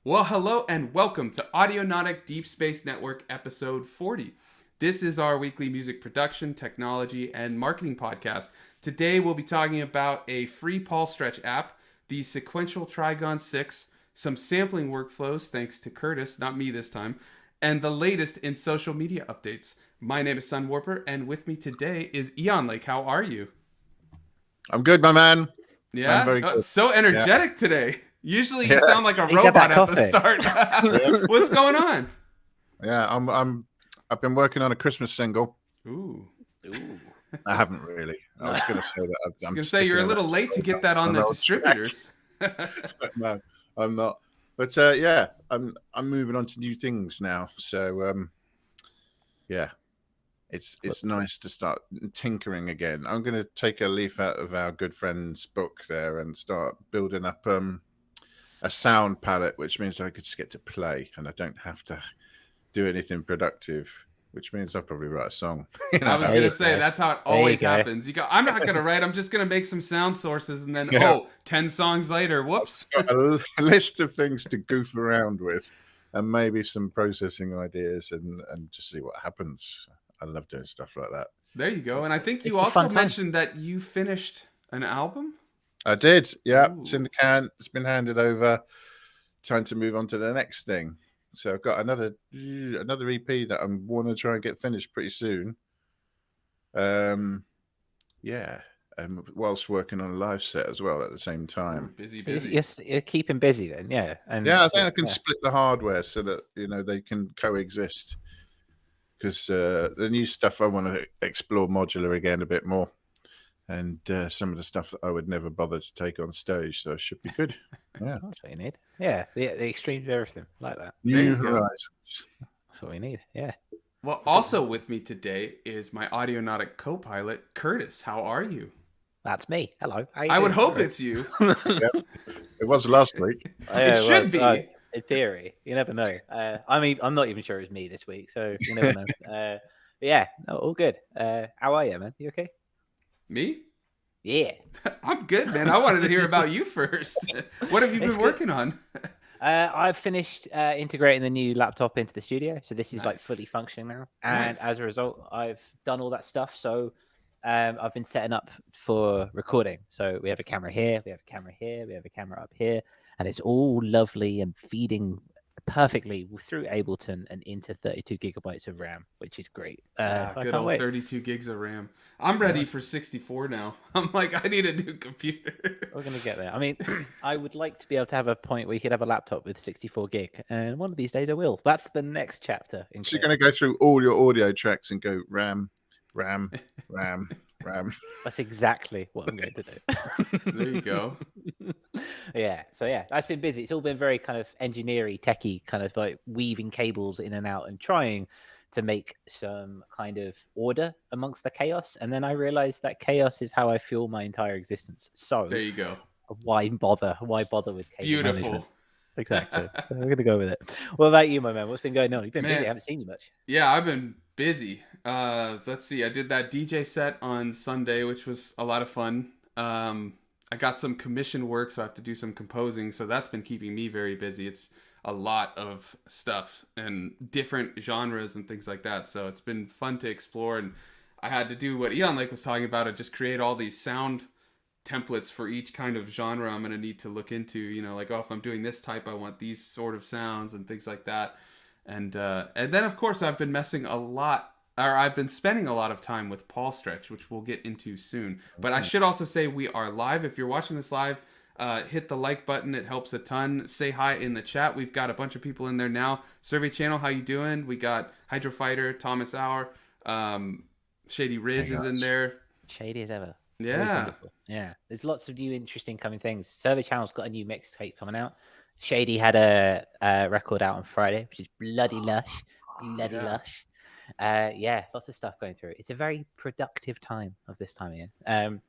Well, hello and welcome to Audionautic Deep Space Network episode 40. This is our weekly music production, technology, and marketing podcast. Today we'll be talking about a free Paulstretch app, the Sequential Trigon 6, some sampling workflows thanks to Curtis, not me this time, and the latest in social media updates. My name is Sunwarper, and with me today is Eon Lake. How are you? I'm good, my man. Yeah? I'm very good. So energetic today. Usually you sound like a robot at the start. What's going on? Yeah, I've been working on a Christmas single. Ooh. I haven't really. I was going to say that. I'm going to say you're a little late to get that on the distributors. No, I'm not. But yeah, I'm moving on to new things now. So yeah, it's nice to start tinkering again. I'm going to take a leaf out of our good friend's book there and start building up a sound palette, which means I could just get to play and I don't have to do anything productive, which means I'll probably write a song. I was going to say, that's how it always happens. You go, I'm not going to write, I'm just going to make some sound sources, and then, 10 songs later, whoops. I've got a list of things to goof around with and maybe some processing ideas and just see what happens. I love doing stuff like that. There you go. And I think you also mentioned that you finished an album? I did, yeah. Ooh. It's in the can. It's been handed over. Time to move on to the next thing. So I've got another EP that I want to try and get finished pretty soon. Yeah. Whilst working on a live set as well at the same time. Busy. You're keeping busy then, yeah. And yeah, I think I can split the hardware so that they can coexist. Because the new stuff I want to explore modular again a bit more. And some of the stuff that I would never bother to take on stage, so it should be good. Yeah, that's what you need. Yeah, the extremes of everything like that. New horizons. That's what we need. Yeah. Well, also with me today is my Audionautic co-pilot, Curtis. How are you? That's me. Hello. I would hope it's you. Yep. It was last week. It should be. In theory, you never know. I'm not even sure it's me this week, so you never know. Yeah, no, all good. How are you, man? You okay? Me? Yeah. I'm good, man. I wanted to hear about you first. What have you been working on? I've finished integrating the new laptop into the studio. So this is like fully functioning now. And as a result, I've done all that stuff. So I've been setting up for recording. So we have a camera here, we have a camera here, we have a camera up here. And it's all lovely and feeding perfectly through Ableton and into 32 gigabytes of RAM, which is great. Good old 32 gigs of RAM. I'm ready for 64 now. I'm like, I need a new computer. We're going to get there. I mean, I would like to be able to have a point where you could have a laptop with 64 gig. And one of these days I will. That's the next chapter. So you're going to go through all your audio tracks and go RAM. That's exactly what I'm going to do. There you go. Yeah. So yeah, that's been busy. It's all been very kind of engineering, techie, kind of like weaving cables in and out and trying to make some kind of order amongst the chaos. And then I realized that chaos is how I fuel my entire existence. So there you go. Why bother? Why bother with cable Beautiful. management? Exactly. So we're going to go with it. What about you, my man? What's been going on? You've been busy. I haven't seen you much. Yeah, I've been busy. Let's see. I did that DJ set on Sunday, which was a lot of fun. I got some commission work, so I have to do some composing. So that's been keeping me very busy. It's a lot of stuff and different genres and things like that. So it's been fun to explore. And I had to do what Eon Lake was talking about, just create all these sound templates for each kind of genre I'm going to need to look into. Like, if I'm doing this type, I want these sort of sounds and things like that. And then, of course, I've been spending a lot of time with Paulstretch, which we'll get into soon. But I should also say we are live. If you're watching this live, hit the like button. It helps a ton. Say hi in the chat. We've got a bunch of people in there now. Survey Channel, how you doing? We got Hydro Fighter, Thomas Haur, Shady Ridge is in there. Shady as ever. Yeah. Yeah. There's lots of new interesting coming things. Survey Channel's got a new mixtape coming out. Shady had a record out on Friday, which is bloody lush. Lush. Yeah, lots of stuff going through. It's a very productive time of this time of year.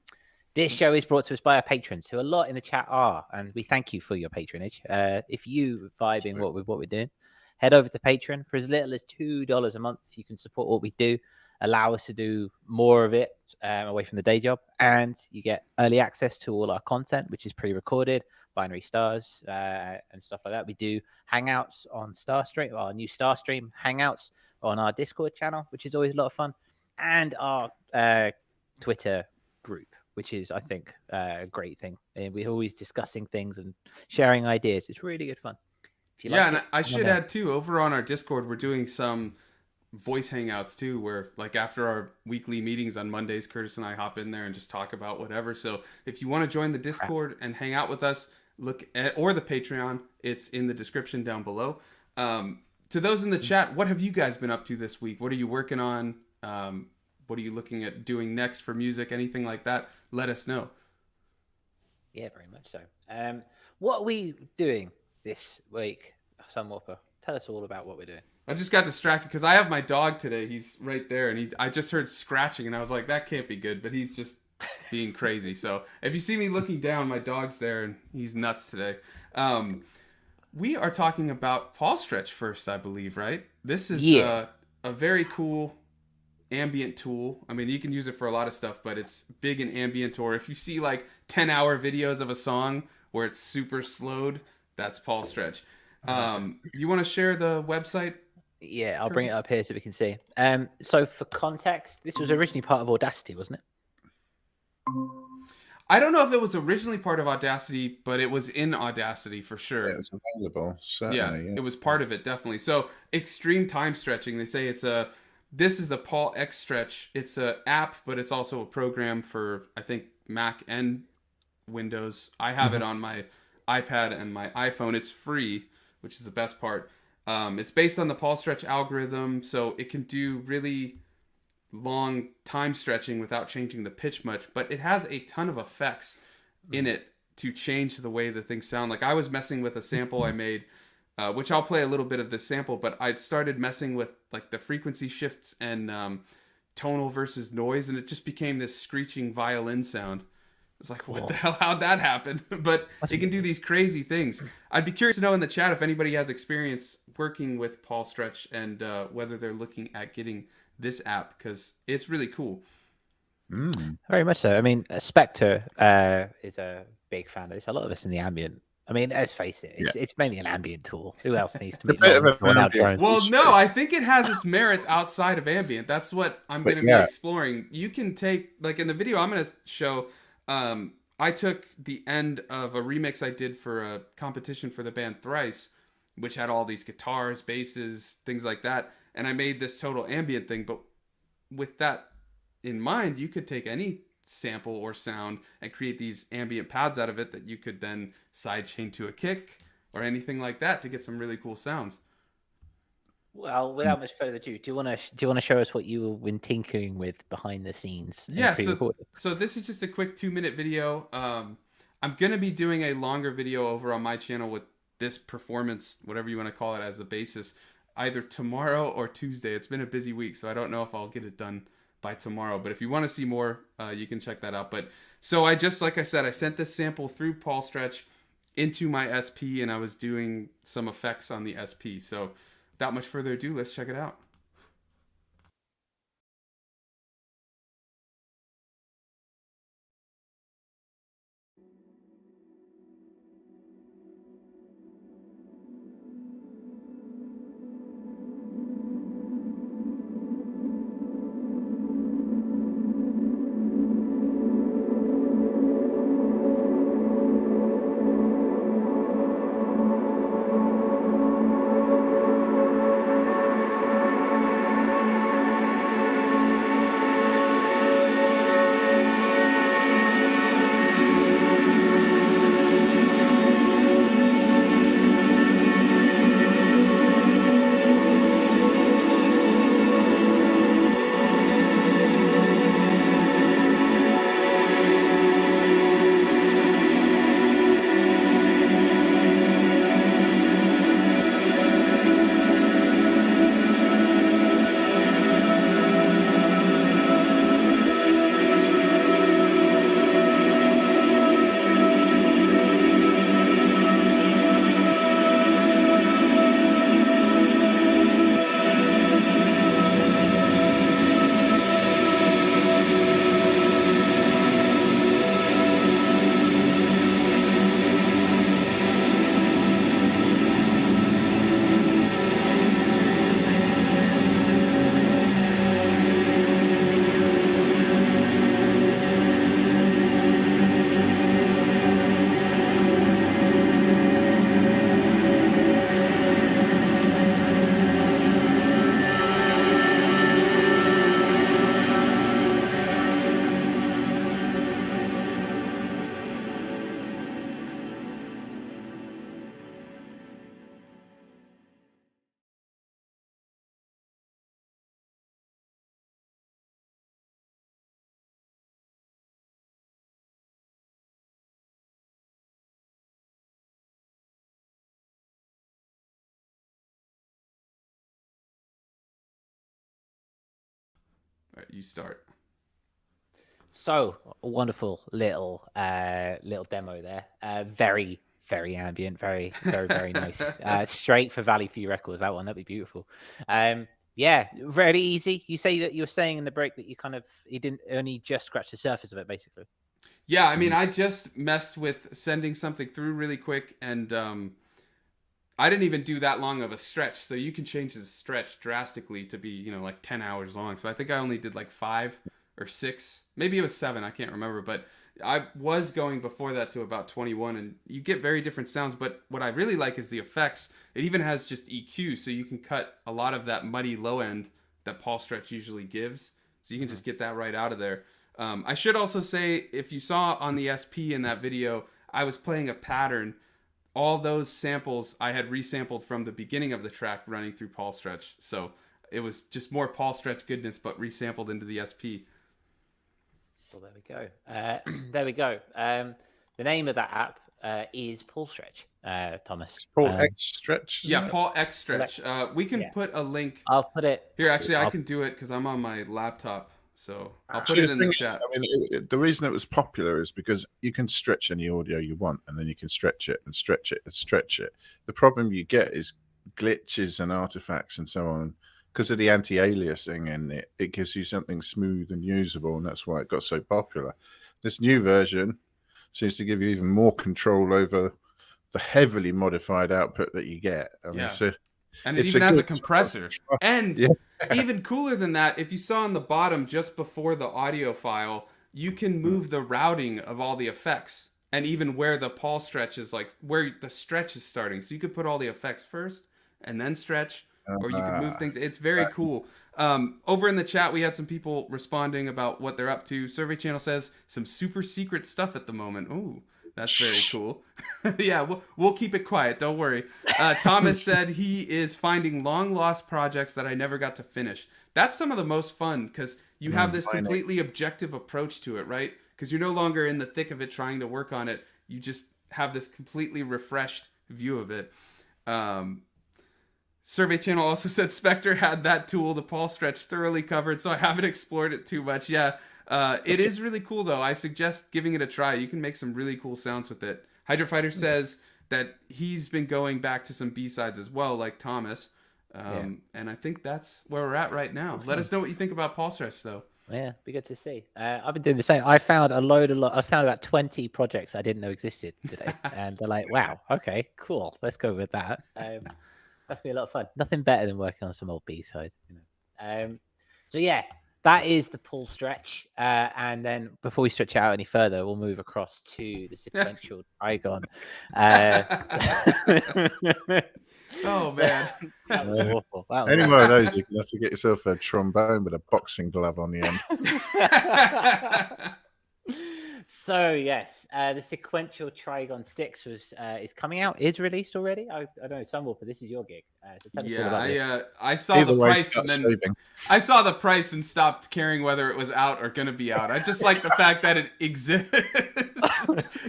This show is brought to us by our patrons, who a lot in the chat are, and we thank you for your patronage. If you vibing what we're doing, head over to Patreon. For as little as $2 a month, you can support what we do, allow us to do more of it away from the day job, and you get early access to all our content, which is pre-recorded, binary stars and stuff like that. We do hangouts on Starstream, our new Starstream hangouts on our Discord channel, which is always a lot of fun, and our Twitter group, which is, I think, a great thing. And we're always discussing things and sharing ideas. It's really good fun. If you like and it, I should add too, over on our Discord, we're doing some voice hangouts too, where like after our weekly meetings on Mondays, Curtis and I hop in there and just talk about whatever. So if you want to join the Discord and hang out with us, look at, or the Patreon, it's in the description down below. To those in the chat, what have you guys been up to this week? What are you working on? What are you looking at doing next for music? Anything like that? Let us know. Yeah, very much so. What are we doing this week, Sunwarper? Tell us all about what we're doing. I just got distracted because I have my dog today. He's right there, and I just heard scratching, and I was like, that can't be good, but he's just being crazy. So if you see me looking down, my dog's there, and he's nuts today. We are talking about Paulstretch first, I believe, right? This is a very cool ambient tool. I mean, you can use it for a lot of stuff, but it's big in ambient, or if you see like 10-hour videos of a song where it's super slowed, that's Paulstretch. You want to share the website? Yeah, I'll bring it up here so we can see. So for context, this was originally part of Audacity, wasn't it? I don't know if it was originally part of Audacity, but it was in Audacity for sure. Yeah, it was available, certainly. Yeah, it was part of it, definitely. So extreme time stretching, they say this is the Paul X Stretch. It's a app, but it's also a program for, I think, Mac and Windows. I have it on my iPad and my iPhone. It's free, which is the best part. It's based on the Paulstretch algorithm, so it can do really long time stretching without changing the pitch much, but it has a ton of effects in it to change the way the things sound. Like I was messing with a sample I made, which I'll play a little bit of this sample, but I started messing with like the frequency shifts and tonal versus noise, and it just became this screeching violin sound. It's like, what the hell? How'd that happen? But it can do these crazy things. I'd be curious to know in the chat if anybody has experience working with Paulstretch and whether they're looking at getting this app, because it's really cool. Very much so. I mean, Spectre is a big fan of this. A lot of us in the ambient. I mean, let's face it, it's mainly an ambient tool. Who else needs to make drones? Well, no, I think it has its merits outside of ambient. That's what I'm going to be exploring. You can take, like in the video I'm going to show, I took the end of a remix I did for a competition for the band Thrice, which had all these guitars, basses, things like that, and I made this total ambient thing. But with that in mind, you could take any sample or sound and create these ambient pads out of it that you could then sidechain to a kick or anything like that to get some really cool sounds. Well, without much further ado, do you want to show us what you've been tinkering with behind the scenes? Yeah, so this is just a quick 2-minute video. I'm going to be doing a longer video over on my channel with this performance, whatever you want to call it, as a basis, either tomorrow or Tuesday. It's been a busy week, so I don't know if I'll get it done by tomorrow, but if you want to see more, you can check that out. But so like I said, I sent this sample through Paulstretch into my SP, and I was doing some effects on the SP. So without much further ado, let's check it out. All right, you start. So a wonderful little demo there. Very ambient, very nice. Straight for Valley View Records. That one, that'd be beautiful. Yeah, very easy. You say that you were saying in the break that you didn't only just scratch the surface of it, basically. Yeah, I mean, I just messed with sending something through really quick, and I didn't even do that long of a stretch. So you can change the stretch drastically to be, like 10 hours long. So I think I only did like 5 or 6, maybe it was 7, I can't remember, but I was going before that to about 21, and you get very different sounds. But what I really like is the effects. It even has just EQ, so you can cut a lot of that muddy low end that Paulstretch usually gives, so you can just get that right out of there. I should also say, if you saw on the SP in that video, I was playing a pattern. All those samples I had resampled from the beginning of the track running through Paulstretch, so it was just more Paulstretch goodness, but resampled into the SP. So there we go. There we go. The name of that app is Paulstretch, Thomas. Paul X Stretch. Yeah, Paul X Stretch. We can put a link. I'll put it here. Actually, I can do it because I'm on my laptop, so I'll put it in the chat. The reason it was popular is because you can stretch any audio you want, and then you can stretch it and stretch it and stretch it. The problem you get is glitches and artifacts and so on. Because of the anti-aliasing in it, it gives you something smooth and usable, and that's why it got so popular. This new version seems to give you even more control over the heavily modified output that you get. And it even has a compressor. And even cooler than that, if you saw on the bottom just before the audio file, you can move the routing of all the effects, and even where the Paulstretch is, like where the stretch is starting. So you could put all the effects first and then stretch. Or you can move things. It's very cool. Over in the chat, we had some people responding about what they're up to. Survey Channel says some super secret stuff at the moment. Ooh, that's very cool. Yeah, we'll keep it quiet. Don't worry. Thomas said he is finding long lost projects that I never got to finish. That's some of the most fun because you have this completely objective approach to it, right? Because you're no longer in the thick of it trying to work on it. You just have this completely refreshed view of it. Survey Channel also said Spectre had that tool, the Paulstretch, thoroughly covered, so I haven't explored it too much. Yeah, it is really cool, though. I suggest giving it a try. You can make some really cool sounds with it. Hydrofighter says that he's been going back to some B-sides as well, like Thomas. And I think that's where we're at right now. Let us know what you think about Paulstretch, though. Yeah, be good to see. I've been doing the same. I found I found about 20 projects I didn't know existed today. And they're like, wow, okay, cool. Let's go with that. That's gonna be a lot of fun. Nothing better than working on some old B-sides. So yeah, that is the Paulstretch. And then before we stretch out any further, we'll move across to the sequential Trigon. Oh man, that was awful. Any one of those, you can have to get yourself a trombone with a boxing glove on the end. So yes, the sequential Trigon 6 is coming out, is released already. I don't know, Sunwarper, this is your gig. So tell us all about this. I saw the price and then I saw the price and stopped caring whether it was out or gonna be out. I just like the fact that it exists.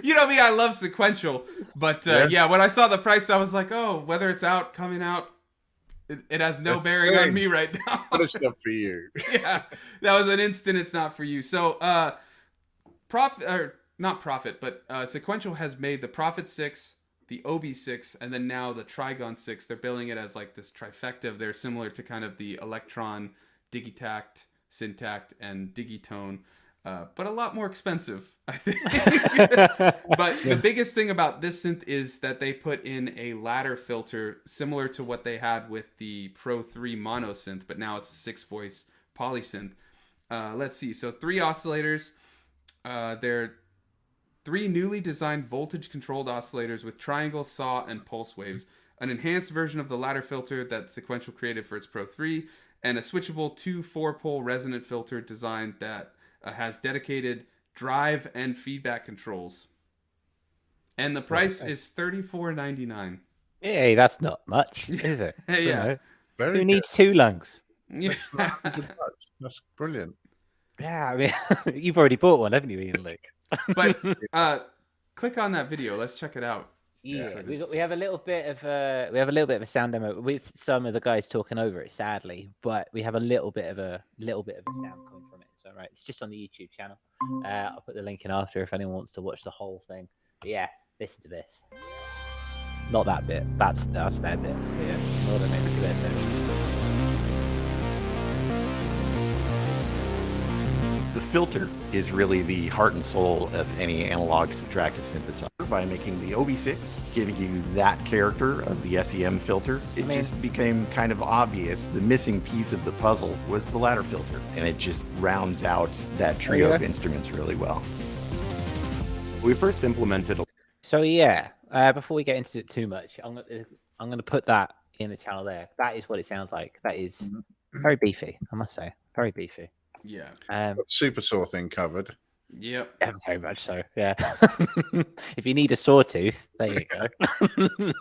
You know me, I love sequential, but when I saw the price, I was like, oh, whether it's out, coming out, it has no bearing on me right now. But it's not for you. Yeah, that was an instant. It's not for you. So. Sequential has made the Prophet 6, the Obi 6, and then now the Trigon 6. They're billing it as like this trifecta. They're similar to kind of the Electron, Digitact, Syntact, and Digitone, but a lot more expensive, I think. But the biggest thing about this synth is that they put in a ladder filter similar to what they had with the Pro 3 mono synth, but now it's a 6-voice polysynth. Let's see. So 3 oscillators. They're 3 newly designed voltage-controlled oscillators with triangle, saw, and pulse waves, an enhanced version of the ladder filter that Sequential created for its Pro 3, and a switchable 2 4-pole resonant filter design that has dedicated drive and feedback controls. And the price is $34.99. Hey, that's not much, is it? Yeah. Who needs 2 lungs? That's brilliant. Yeah, I mean, you've already bought one, haven't you, Ian Luke? But click on that video. Let's check it out. Yeah, we have a little bit of a sound demo with some of the guys talking over it, sadly, but we have a little bit of a sound coming from it. So right, it's just on the YouTube channel. I'll put the link in after if anyone wants to watch the whole thing. But yeah, listen to this. Not that bit. That's their bit. But yeah, more than maybe bit. The filter is really the heart and soul of any analog subtractive synthesizer. By making the OB6, giving you that character of the SEM filter, it just became kind of obvious. The missing piece of the puzzle was the ladder filter, and it just rounds out that trio of instruments really well. We first implemented. So yeah, before we get into it too much, I'm gonna put that in the channel there. That is what it sounds like. That is very beefy, I must say, very beefy. Yeah. Got super saw thing covered. Yep. Yeah, very much so. Yeah. If you need a sawtooth, there you go.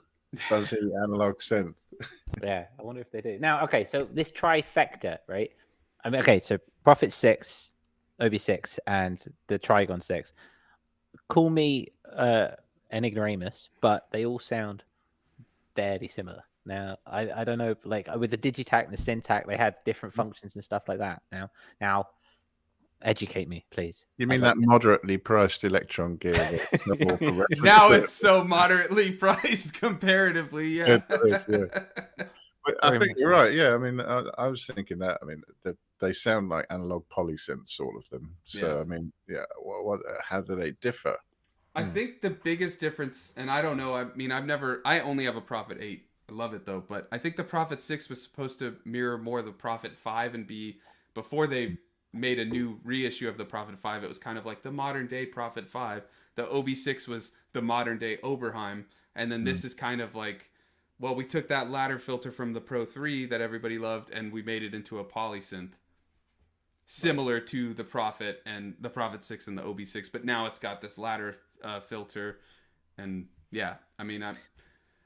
Fuzzy analog synth. Yeah, I wonder if they do. Now, okay, so this trifecta, right? I mean, okay, so Prophet 6, OB6, and the Trigon 6. Call me an ignoramus, but they all sound fairly similar. Now, I don't know, like with the Digitac and the Syntac, they had different functions and stuff like that. Now, educate me, please. You mean that moderately priced Electron gear? Now it's so moderately priced comparatively, yeah. But I think you're right. Yeah, I mean, I was thinking that. I mean, they sound like analog polysynths, all of them. So, I mean, yeah. How do they differ? I think the biggest difference, and I don't know. I mean, I only have a Prophet 8. I love it though, but I think the Prophet 6 was supposed to mirror more the Prophet 5 and be, before they made a new reissue of the Prophet 5, it was kind of like the modern day Prophet 5. The OB6 was the modern day Oberheim, and then this is kind of like, well, we took that ladder filter from the Pro 3 that everybody loved and we made it into a polysynth. Similar to the Prophet and the Prophet 6 and the OB6, but now it's got this ladder filter, and yeah, I mean,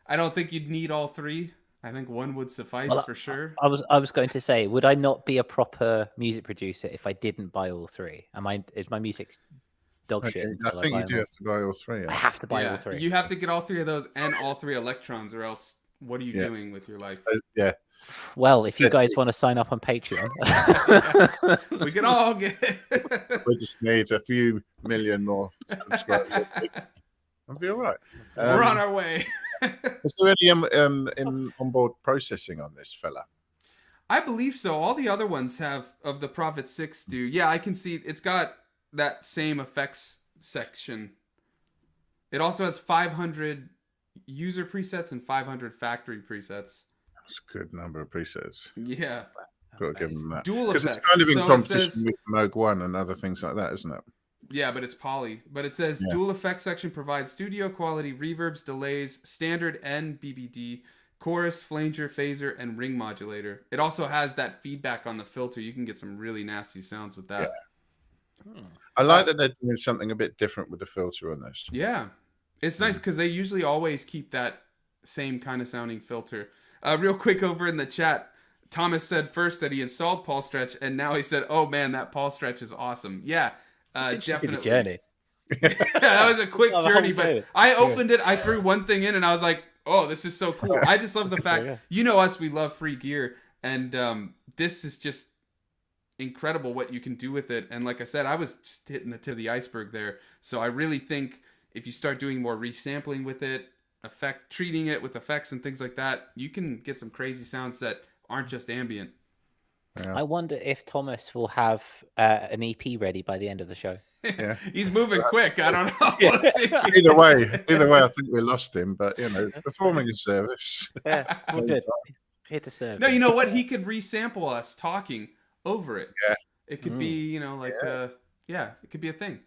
I don't think you'd need all three. I think one would suffice for sure. I was going to say, would I not be a proper music producer if I didn't buy all three? Is my music dog shit? I think you do have to buy all three. I have to buy all three. You have to get all three of those and all three electrons, or else what are you doing with your life? Yeah. Well, if you guys want to sign up on Patreon, we can all get. We just need a few million more subscribers. I'll be all right. We're on our way. Is there any onboard processing on this fella? I believe so. All the other ones have, of the Prophet 6 do. Yeah, I can see it's got that same effects section. It also has 500 user presets and 500 factory presets. That's a good number of presets. Yeah. Got to give them that. Dual effects. Because it's kind of in competition with Moog 1 and other things like that, isn't it? Yeah, but it's poly. But it says dual effects section provides studio quality reverbs, delays, standard and BBD, chorus, flanger, phaser, and ring modulator. It also has that feedback on the filter. You can get some really nasty sounds with that. Yeah. I like that they're doing something a bit different with the filter on this. Yeah. It's nice because they usually always keep that same kind of sounding filter. Real quick over in the chat, Thomas said first that he installed Paulstretch, and now he said, oh man, that Paulstretch is awesome. Yeah. Definitely. Journey. That was a quick journey, but I opened it, I threw one thing in, and I was like, oh, this is so cool. I just love the fact, you know us, we love free gear, and this is just incredible what you can do with it. And like I said, I was just hitting the tip of the iceberg there. So I really think if you start doing more resampling with it, treating it with effects and things like that, you can get some crazy sounds that aren't just ambient. Yeah. I wonder if Thomas will have an EP ready by the end of the show. Yeah. He's moving quick. I don't know. We'll see. Either way, I think we lost him. But performing a service. Yeah, we're good. Here to serve. No, you know what? He could resample us talking over it. Yeah, it could be, it could be a thing.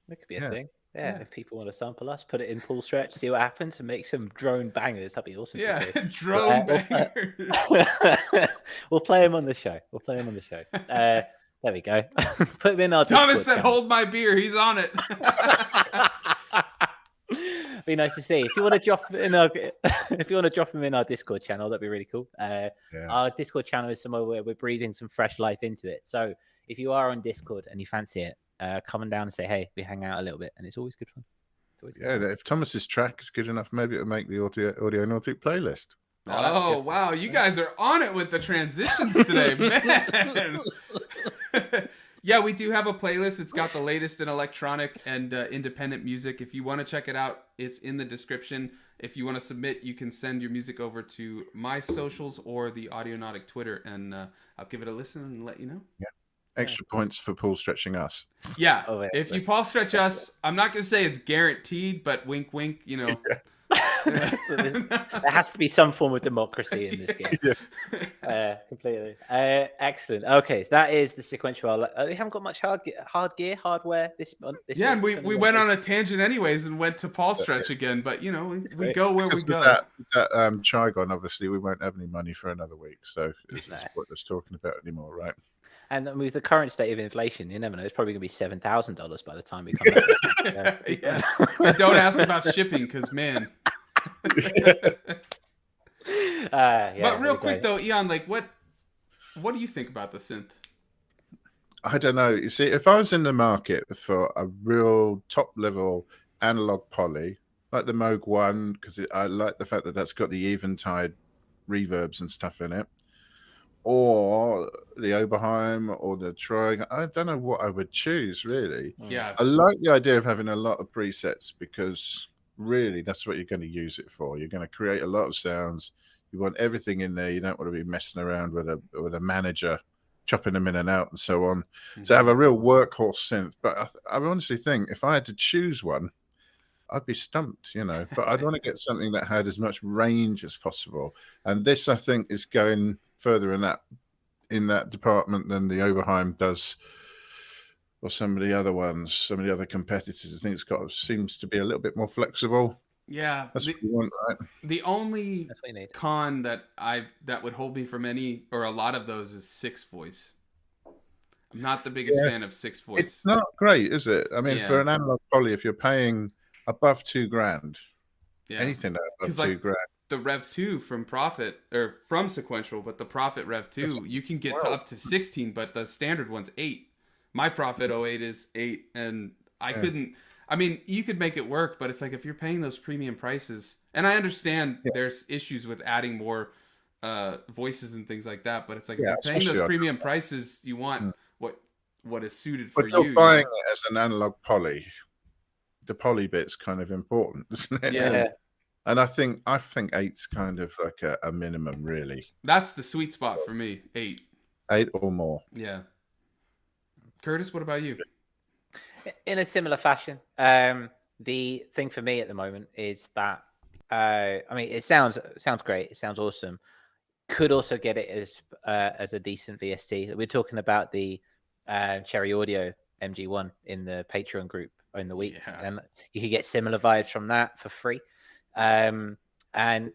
It could be a thing. Yeah, if people want to sample us, put it in Paulstretch, see what happens, and make some drone bangers. That'd be awesome. Yeah, drone bangers. We'll play him on the show. There we go. Put him in our Thomas Discord said, channel. "Hold my beer." He's on it. Be nice to see. If you want to drop him in our Discord channel, that'd be really cool. Our Discord channel is somewhere where we're breathing some fresh life into it. So if you are on Discord and you fancy it, come on down and say, hey, we hang out a little bit, and it's always good fun. Yeah, if Thomas's track is good enough, maybe it'll make the Audionautic playlist. Oh, wow. You guys are on it with the transitions today, man. Yeah, we do have a playlist. It's got the latest in electronic and independent music. If you want to check it out, it's in the description. If you want to submit, you can send your music over to my socials or the Audionautic Twitter, and I'll give it a listen and let you know. Yeah. Extra points for Paul stretching us. Yeah. If you Paul stretch us, I'm not going to say it's guaranteed, but wink, wink, you know. There has to be some form of democracy in this game. Completely. Excellent. Okay, so that is the sequential. We haven't got much hardware this month. Yeah, and we went on a tangent anyways and went to Paul stretch again, but you know, we go where we go. That Trigon, obviously, we won't have any money for another week, so it's pointless talking about it anymore, right? And with the current state of inflation, you never know. It's probably going to be $7,000 by the time we come back. Yeah. And don't ask about shipping, because man. But real quick though, Eon, like what do you think about the synth? I don't know. You see, if I was in the market for a real top level analog poly, like the Moog 1, because I like the fact that that's got the Eventide reverbs and stuff in it, or the Oberheim or the Trigon, I don't know what I would choose really. Yeah, I like the idea of having a lot of presets, because really that's what you're going to use it for. You're going to create a lot of sounds. You want everything in there. You don't want to be messing around with a manager, chopping them in and out and so on. Mm-hmm. So have a real workhorse synth. But I honestly think if I had to choose one, I'd be stumped, you know. But I'd want to get something that had as much range as possible. And this, I think, is going further in that department than the Oberheim does, or some of the other ones, some of the other competitors. I think seems to be a little bit more flexible. Yeah, that's what you want, right? The only con that would hold me from any or a lot of those is 6 voice. I'm not the biggest fan of 6 voice. It's not great, is it? I mean, for an analog poly, if you're paying above $2,000, anything above $2,000. The Rev 2 from Prophet, or from Sequential, but the Prophet Rev 2, you can get to up to 16, but the standard one's 8. My Prophet 08 is 8, and I couldn't. I mean, you could make it work, but it's like if you're paying those premium prices, and I understand there's issues with adding more voices and things like that, but it's like if you're paying those premium prices, you want what is suited for you. But you're buying it as an analog poly. The poly bit's kind of important, isn't it? Yeah. And I think 8's kind of like a minimum, really. That's the sweet spot for me. 8 or more. Yeah. Curtis, what about you? In a similar fashion, the thing for me at the moment is that I mean, it sounds great. It sounds awesome. Could also get it as a decent VST. We're talking about the Cherry Audio MG1 in the Patreon group in the week, and you could get similar vibes from that for free. And I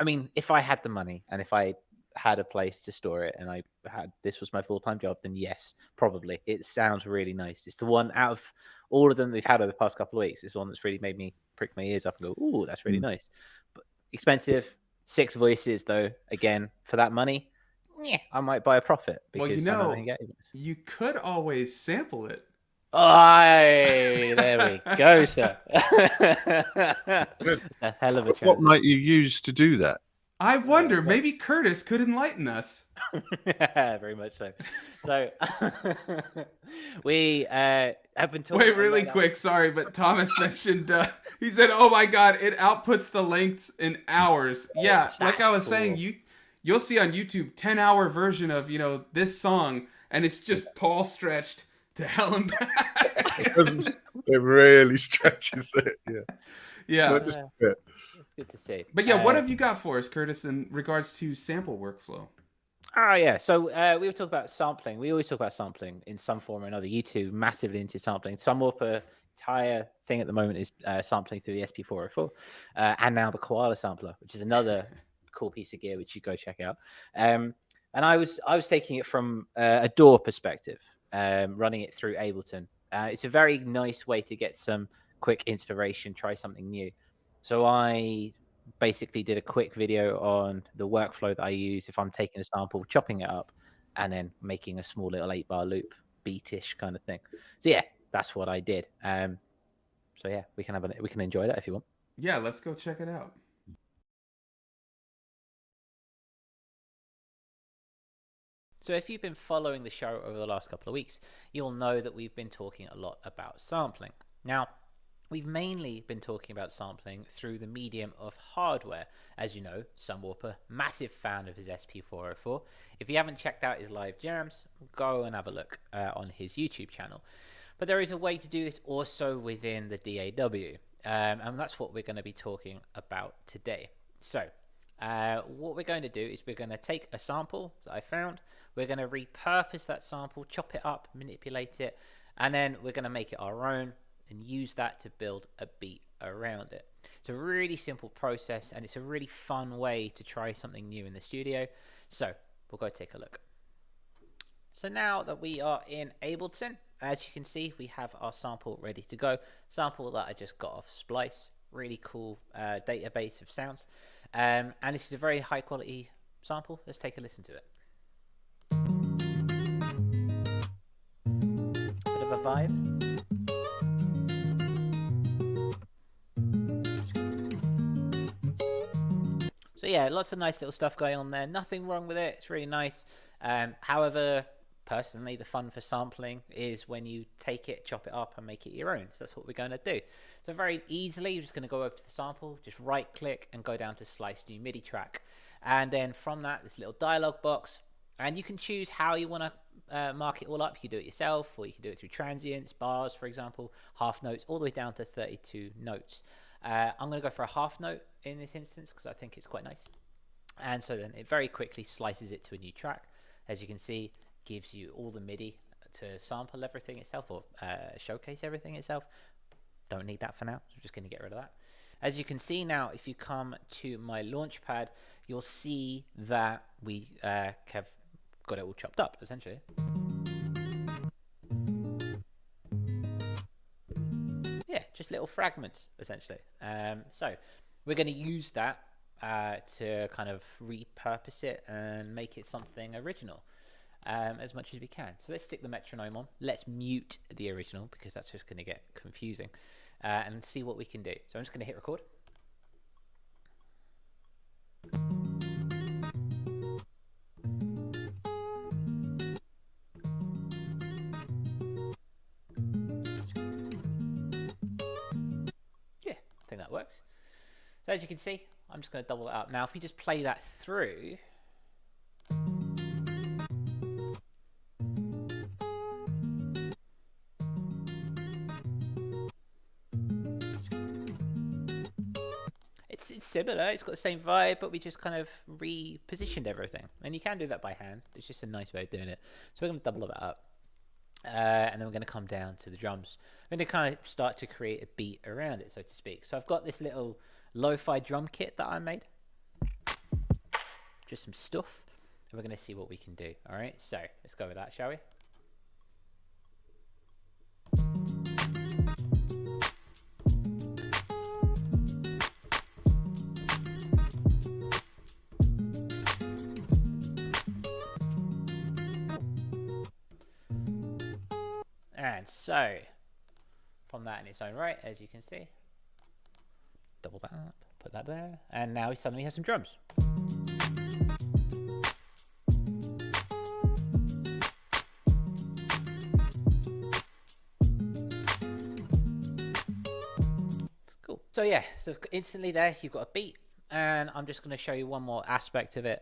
mean, if I had the money and if I had a place to store it and this was my full-time job, then yes, probably. It sounds really nice. It's the one out of all of them we've had over the past couple of weeks. It's the one that's really made me prick my ears up and go, ooh, that's really nice. But expensive. 6 voices though, again, for that money, I might buy a Prophet. Because well, you could always sample it. There we go, sir. A hell of a chance. What might you use to do that? I wonder, maybe Curtis could enlighten us. Very much so. So we have been talking. Wait, really quick, sorry, but Thomas mentioned he said, "Oh my God, it outputs the lengths in hours." Yeah, like I was saying, you'll see on YouTube 10-hour version of this song, and it's just Paul stretched to hell and back. It really stretches it. Yeah. Just a bit. Good to see. But yeah, what have you got for us, Curtis, in regards to sample workflow? Oh yeah, so we were talking about sampling. We always talk about sampling in some form or another. You two massively into sampling. Sunwarper entire thing at the moment is sampling through the SP404, and now the Koala sampler, which is another cool piece of gear which you go check out. And I was taking it from a DAW perspective, running it through Ableton. It's a very nice way to get some quick inspiration, try something new. So I basically did a quick video on the workflow that I use if I'm taking a sample, chopping it up, and then making a small little 8-bar loop, beatish kind of thing. So yeah, that's what I did. So yeah, we can enjoy that if you want. Yeah, let's go check it out. So if you've been following the show over the last couple of weeks, you'll know that we've been talking a lot about sampling. Now, we've mainly been talking about sampling through the medium of hardware. As you know, Sunwarper, massive fan of his SP404. If you haven't checked out his live jams, go and have a look on his YouTube channel. But there is a way to do this also within the DAW, and that's what we're going to be talking about today. So, what we're going to do is we're going to take a sample that I found, we're going to repurpose that sample, chop it up, manipulate it, and then we're going to make it our own and use that to build a beat around it. It's a really simple process, and it's a really fun way to try something new in the studio. So we'll go take a look. So now that we are in Ableton, as you can see, we have our sample ready to go. Sample that I just got off Splice. Really cool database of sounds. And this is a very high quality sample. Let's take a listen to it. Bit of a vibe. So yeah, lots of nice little stuff going on there. Nothing wrong with it. It's really nice. However, personally, the fun for sampling is when you take it, chop it up, and make it your own. So that's what we're going to do. So very easily, you're just going to go over to the sample, just right-click, and go down to Slice New MIDI Track. And then from that, this little dialog box, and you can choose how you want to mark it all up. You can do it yourself, or you can do it through transients, bars, for example, half notes, all the way down to 32 notes. I'm going to go for a half note in this instance because I think it's quite nice. And so then it very quickly slices it to a new track. As you can see, gives you all the MIDI to sample everything itself, or showcase everything itself. Don't need that for now, so I'm just going to get rid of that. As you can see now, if you come to my Launchpad, you'll see that we have got it all chopped up, essentially. Yeah, just little fragments, essentially. So we're going to use that to kind of repurpose it and make it something original. As much as we can. So let's stick the metronome on. Let's mute the original because that's just going to get confusing, and see what we can do. So I'm just going to hit record. Yeah, I think that works. So as you can see, I'm just going to double it up. Now if we just play that through, it's similar, it's got the same vibe, but we just kind of repositioned everything. And you can do that by hand. It's just a nice way of doing it. So we're going to double that up. And then we're going to come down to the drums. We're going to kind of start to create a beat around it, so to speak. So I've got this little lo-fi drum kit that I made. Just some stuff. And we're going to see what we can do. All right, so let's go with that, shall we? And so, from that in its own right, as you can see, double that up, put that there, and now we suddenly have some drums. Cool. So yeah, so instantly there, you've got a beat. And I'm just going to show you one more aspect of it.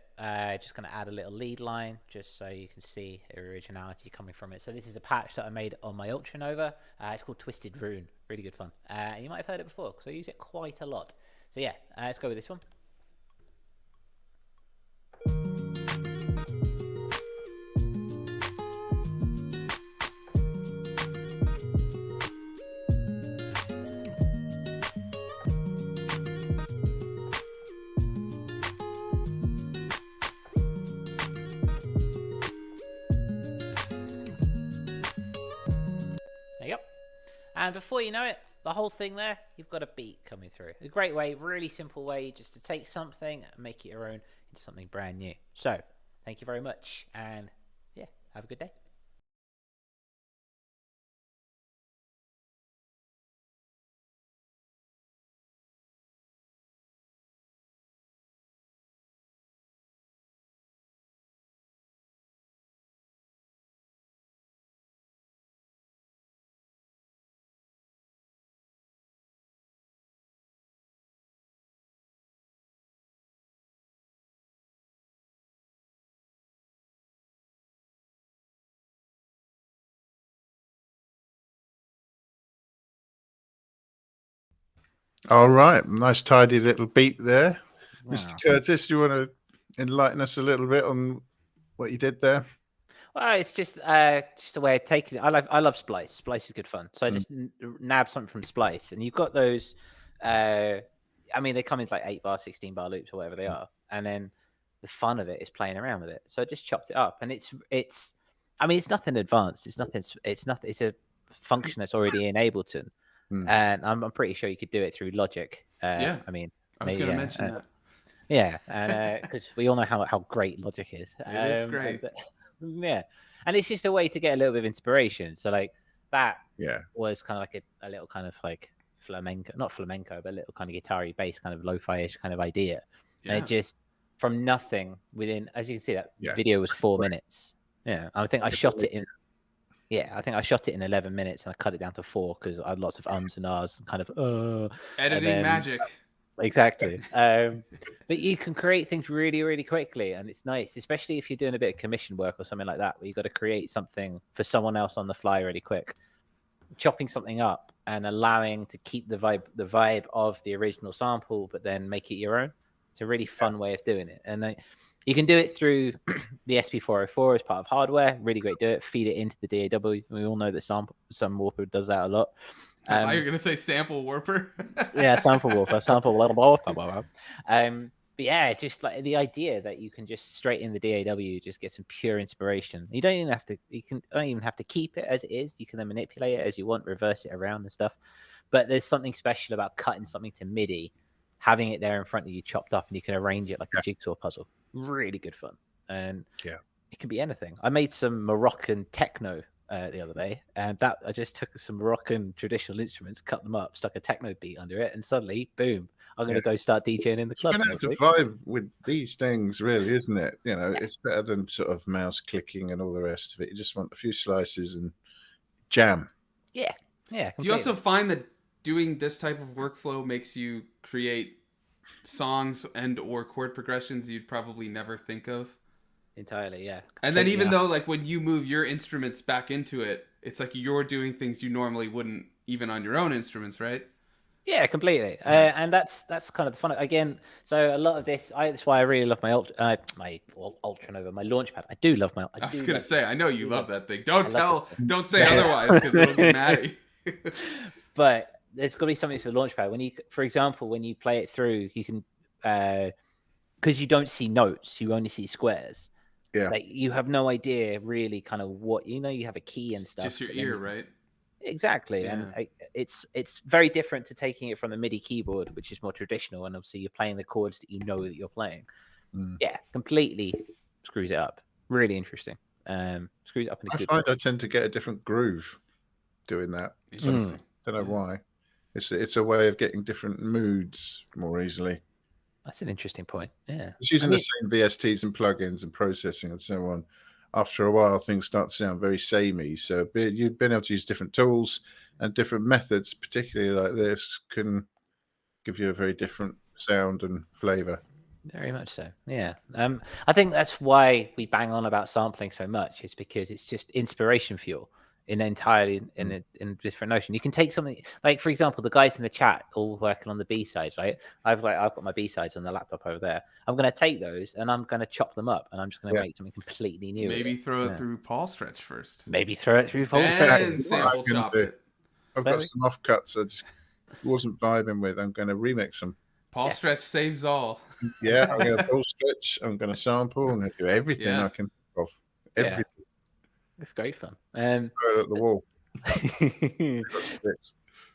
Just going to add a little lead line just so you can see the originality coming from it. So this is a patch that I made on my Ultranova. It's called Twisted Rune. Really good fun. You might have heard it before because I use it quite a lot. So yeah, let's go with this one. There you go. And before you know it, the whole thing there, you've got a beat coming through. A great way, really simple way just to take something and make it your own into something brand new. So, thank you very much, and yeah, have a good day. All right, nice tidy little beat there, Mr. Wow. Curtis. Do you want to enlighten us a little bit on what you did there? Well, it's just a way of taking it. I love Splice. Splice is good fun. So I just nab something from Splice, and you've got those. I mean, they come in like 8-bar, 16-bar loops or whatever they are, and then the fun of it is playing around with it. So I just chopped it up, and it's. I mean, it's nothing advanced. It's nothing. It's nothing. It's a function that's already in Ableton, and I'm pretty sure you could do it through Logic. Yeah. I mean, I was going to mention that. Yeah, and because we all know how great Logic is. It is great. Yeah, and it's just a way to get a little bit of inspiration. So like that was kind of like a little kind of like flamenco, not flamenco, but a little kind of guitar-y bass kind of lo-fi-ish kind of idea. Yeah. And it just from nothing within, as you can see, that video was 4 minutes. Yeah, and I think I shot it in. Yeah, I think I shot it in 11 minutes and I cut it down to 4 because I had lots of ums and ahs and kind of editing magic. Exactly. But you can create things really, really quickly, and it's nice, especially if you're doing a bit of commission work or something like that, where you've got to create something for someone else on the fly really quick. Chopping something up and allowing to keep the vibe of the original sample, but then make it your own. It's a really fun way of doing it, and you can do it through the SP404 as part of hardware. Really great. Do it. Feed it into the DAW. We all know that Sunwarper does that a lot. I thought you were gonna say sample warper. Yeah, sample warper, sample little warper. But yeah, just like the idea that you can just straight in the DAW, just get some pure inspiration. You don't even have to. Don't even have to keep it as it is. You can then manipulate it as you want, reverse it around and stuff. But there's something special about cutting something to MIDI, having it there in front of you, chopped up, and you can arrange it like a jigsaw puzzle. Really good fun, and it can be anything. I made some Moroccan techno the other day, and that I just took some Moroccan traditional instruments, cut them up, stuck a techno beat under it, and suddenly, boom! I'm going to go start DJing in the club. It's been to vibe with these things, really, isn't it? You know, it's better than sort of mouse clicking and all the rest of it. You just want a few slices and jam. Yeah. Completely. Do you also find that doing this type of workflow makes you create songs and or chord progressions you'd probably never think of? Entirely, yeah. And then even though like when you move your instruments back into it, it's like you're doing things you normally wouldn't even on your own instruments, right? Yeah, completely. And that's kind of the fun. Again, so a lot of this, that's why I really love my Ultranova, my Launchpad. I do love my. I was gonna say, I know you love that thing. Don't say otherwise because it'll get mad at you. But there's got to be something for the Launchpad. When you, for example, when you play it through, you can because you don't see notes, you only see squares. Yeah, like you have no idea really kind of what you have a key and stuff. Just your ear, right? Exactly, yeah. And it's very different to taking it from the MIDI keyboard, which is more traditional, and obviously you're playing the chords that you know that you're playing. Yeah, completely screws it up. Really interesting. Screws it up in a good way. I tend to get a different groove doing that. Don't know why. It's a way of getting different moods more easily. That's an interesting point. Yeah, it's using the same VSTs and plugins and processing and so on. After a while, things start to sound very samey. So you've been able to use different tools and different methods, particularly like this, can give you a very different sound and flavor. Very much so. Yeah. I think that's why we bang on about sampling so much, is because it's just inspiration fuel in a different notion. You can take something like, for example, the guys in the chat all working on the B-sides, right? I've got my B-sides on the laptop over there. I'm going to take those and I'm going to chop them up and I'm just going to make something completely new. Maybe throw it through Paulstretch first. Maybe throw it through Paulstretch. And sample chop it. I've got some offcuts I just wasn't vibing with. I'm going to remix them. Paulstretch saves all. Yeah, I'm going to Paulstretch. I'm going to sample. I'm going to do everything I can think of. Everything. It's great fun. Throw it at the wall.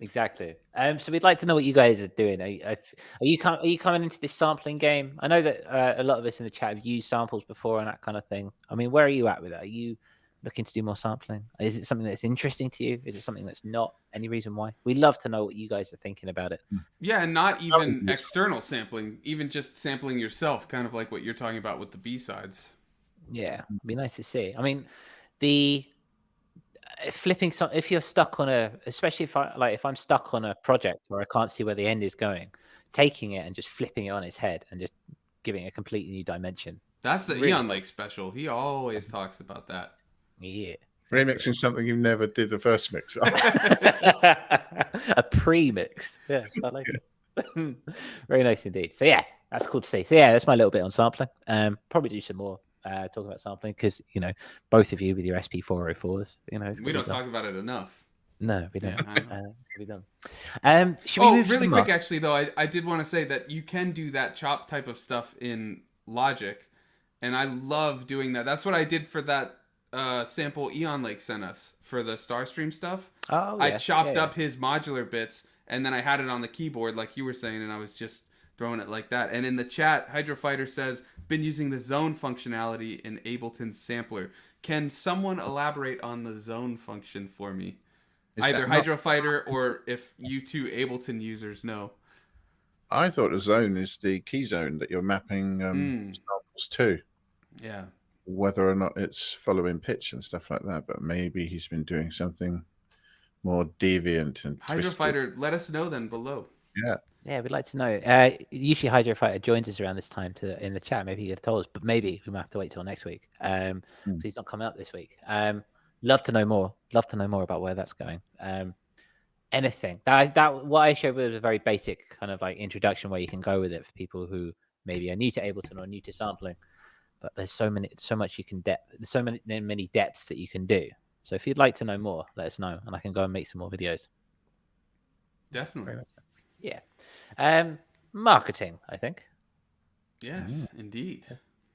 Exactly. So we'd like to know what you guys are doing. Are you coming into this sampling game? I know that a lot of us in the chat have used samples before and that kind of thing. I mean, where are you at with it? Are you looking to do more sampling? Is it something that's interesting to you? Is it something that's not? Any reason why? We'd love to know what you guys are thinking about it. Yeah, and not even external sampling, even just sampling yourself, kind of like what you're talking about with the B-sides. Yeah, it'd be nice to see. I mean, the flipping some, if you're stuck on especially if I'm stuck on a project where I can't see where the end is going, taking it and just flipping it on its head and just giving it a completely new dimension. That's the Eon Lake special. He always talks about that. Yeah. Remixing something you never did the first mix. A pre-mix. Yeah, I like it. Very nice indeed. So yeah, that's cool to see. So yeah, that's my little bit on sampling. Probably do some more talking about sampling because both of you with your SP404s, we don't talk about it enough. No, we don't. Yeah, we don't. Should we move really quick, actually, though, I did want to say that you can do that chop type of stuff in Logic, and I love doing that. That's what I did for that sample Eon Lake sent us for the Starstream stuff. Oh, yeah. I chopped up his modular bits, and then I had it on the keyboard, like you were saying, and I was just throwing it like that. And in the chat, Hydrofighter says, been using the zone functionality in Ableton's sampler. Can someone elaborate on the zone function for me? Either Hydrofighter or if you two Ableton users know. I thought the zone is the key zone that you're mapping samples to. Yeah. Whether or not it's following pitch and stuff like that, but maybe he's been doing something more deviant and Hydrofighter, let us know then below. Yeah, we'd like to know. Usually Hydrofighter joins us around this time in the chat. Maybe he could have told us, but maybe we might have to wait till next week. So he's not coming up this week. Love to know more. Love to know more about where that's going. Anything that what I showed was a very basic kind of like introduction where you can go with it for people who maybe are new to Ableton or new to sampling. But there's so much you can there's so many depths that you can do. So if you'd like to know more, let us know, and I can go and make some more videos. Definitely. Yeah. Marketing, I think. Yes, indeed.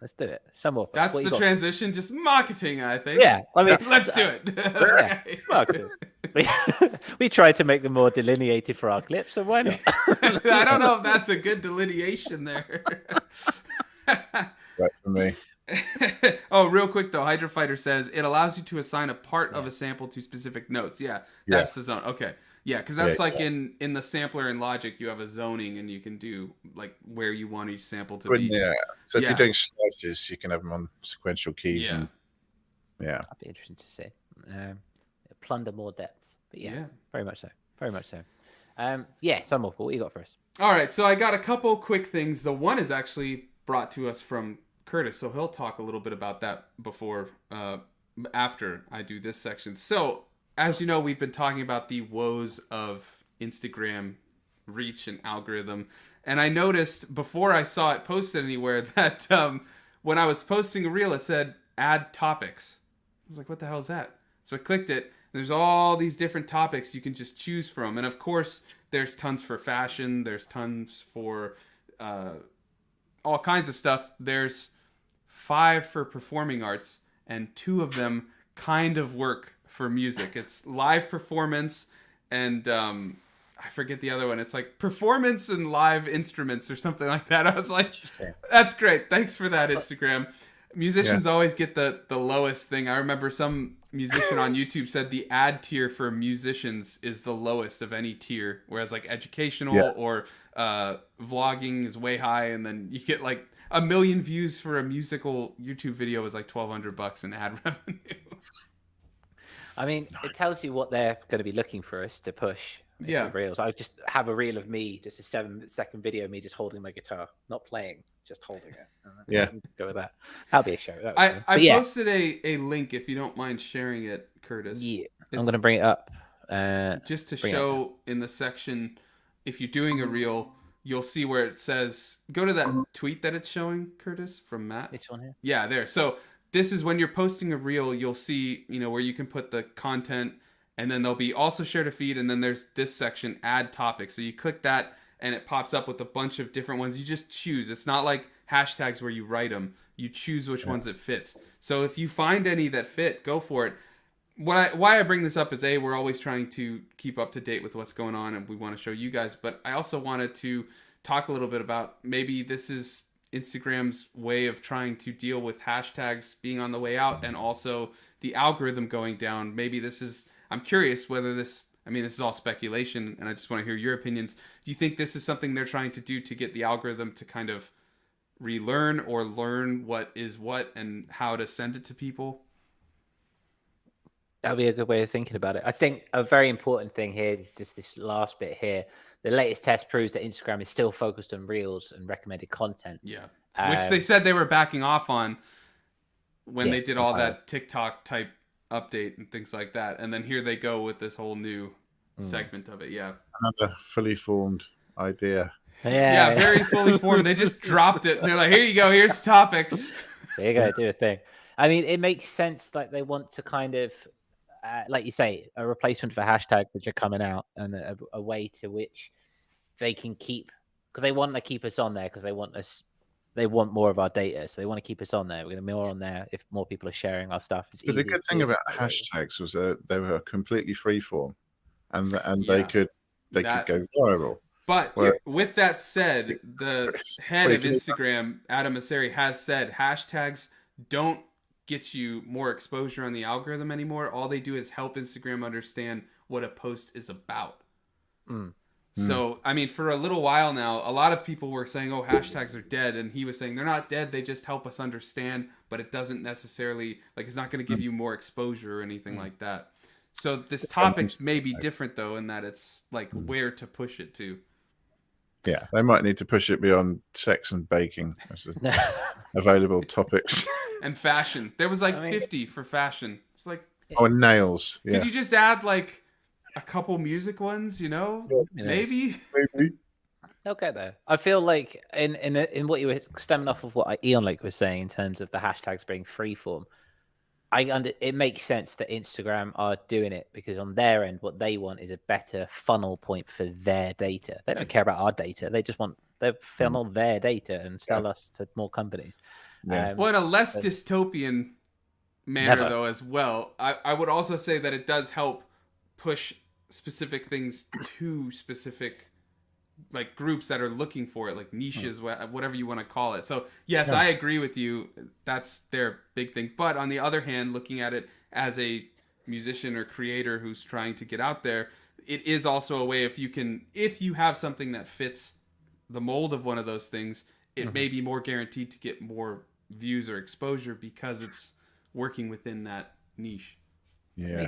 Let's do it. Some more. That's the transition. Just marketing, I think. Yeah. I mean, let's do it. Yeah, marketing. We tried to make them more delineated for our clips, so why not? I don't know if that's a good delineation there. Right for me. Oh, real quick though, Hydrofighter says it allows you to assign a part of a sample to specific notes. Yeah, that's the zone. Okay. Yeah, because that's in the sampler in Logic, you have a zoning, and you can do like where you want each sample to be. Yeah. So if you're doing slices, you can have them on sequential keys. Yeah. That'd be interesting to see. Plunder more depth. But yeah, very much so. Very much so. Sunwarper, what you got for us? All right, so I got a couple quick things. The one is actually brought to us from Curtis, so he'll talk a little bit about that after I do this section. So, as you know, we've been talking about the woes of Instagram reach and algorithm, and I noticed before I saw it posted anywhere that when I was posting a reel, it said add topics. I was like, what the hell is that? So I clicked it, and there's all these different topics you can just choose from, and of course, there's tons for fashion, there's tons for all kinds of stuff. There's 5 for performing arts, and 2 of them kind of work for music. It's live performance and I forget the other one. It's like performance and live instruments or something like that. I was like, that's great. Thanks for that, Instagram. Musicians always get the lowest thing. I remember some musician on YouTube said the ad tier for musicians is the lowest of any tier, whereas like educational or vlogging is way high, and then you get like 1 million views for a musical YouTube video is like $1,200 in ad revenue. I mean, it tells you what they're going to be looking for us to push. Reels. I would just have a reel of me, just a 7-second video of me just holding my guitar, not playing, just holding it. Go with that. That'll be a show. I posted a link if you don't mind sharing it, Curtis. Yeah, I'm going to bring it up. Just to show in the section, if you're doing a reel, you'll see where it says, go to that tweet that it's showing, Curtis, from Matt. This one here? Yeah, there. So this is when you're posting a reel, you'll see, where you can put the content, and then there'll be also share to feed, and then there's this section, add topics. So you click that, and it pops up with a bunch of different ones. You just choose. It's not like hashtags where you write them. You choose which ones it fits. So if you find any that fit, go for it. Why I bring this up is, we're always trying to keep up to date with what's going on, and we want to show you guys. But I also wanted to talk a little bit about maybe this is Instagram's way of trying to deal with hashtags being on the way out, and also the algorithm going down. Maybe this is, I'm curious whether this is all speculation, and I just want to hear your opinions. Do you think this is something they're trying to do to get the algorithm to kind of relearn or learn what is what and how to send it to people? That would be a good way of thinking about it. I think a very important thing here is just this last bit here. The latest test proves that Instagram is still focused on Reels and recommended content. Yeah. Which they said they were backing off on when they did all that TikTok type update and things like that. And then here they go with this whole new segment of it. Yeah. Another fully formed idea. Yeah, very fully formed. They just dropped it. And they're like, here you go. Here's topics. There you go, do a thing. I mean, it makes sense. Like they want to kind of, like you say, a replacement for hashtags which are coming out, and a way to which they can keep, because they want to keep us on there, because they want more of our data, so they want to keep us on there. We're going to be more on there if more people are sharing our stuff. But the good thing about hashtags was that they were completely freeform, and they could go viral. But with that said, the head of Instagram, Adam Mosseri, has said hashtags don't get you more exposure on the algorithm anymore. All they do is help Instagram understand what a post is about. So, I mean, for a little while now, a lot of people were saying, oh, hashtags are dead. And he was saying they're not dead. They just help us understand. But it doesn't necessarily, like, it's not going to give you more exposure or anything like that. So this topic may be different, though, in that it's, like, where to push it to. Yeah, they might need to push it beyond sex and baking as the available topics. And fashion. There was, like, 50 for fashion. It's like... Oh, and nails. Yeah. Could you just add, like... a couple music ones, you know, maybe. Okay, though. I feel like in what you were stemming off of what Eon Lake was saying in terms of the hashtags being freeform, it makes sense that Instagram are doing it because on their end, what they want is a better funnel point for their data. They don't care about our data. They just want to funnel their data and sell us to more companies. Yeah. Well, in a less dystopian manner, though, as well. I would also say that it does help push specific things to specific like groups that are looking for it, like niches, whatever you want to call it. So yes, I agree with you. That's their big thing. But on the other hand, looking at it as a musician or creator who's trying to get out there, it is also a way if you have something that fits the mold of one of those things, it may be more guaranteed to get more views or exposure because it's working within that niche. Yeah.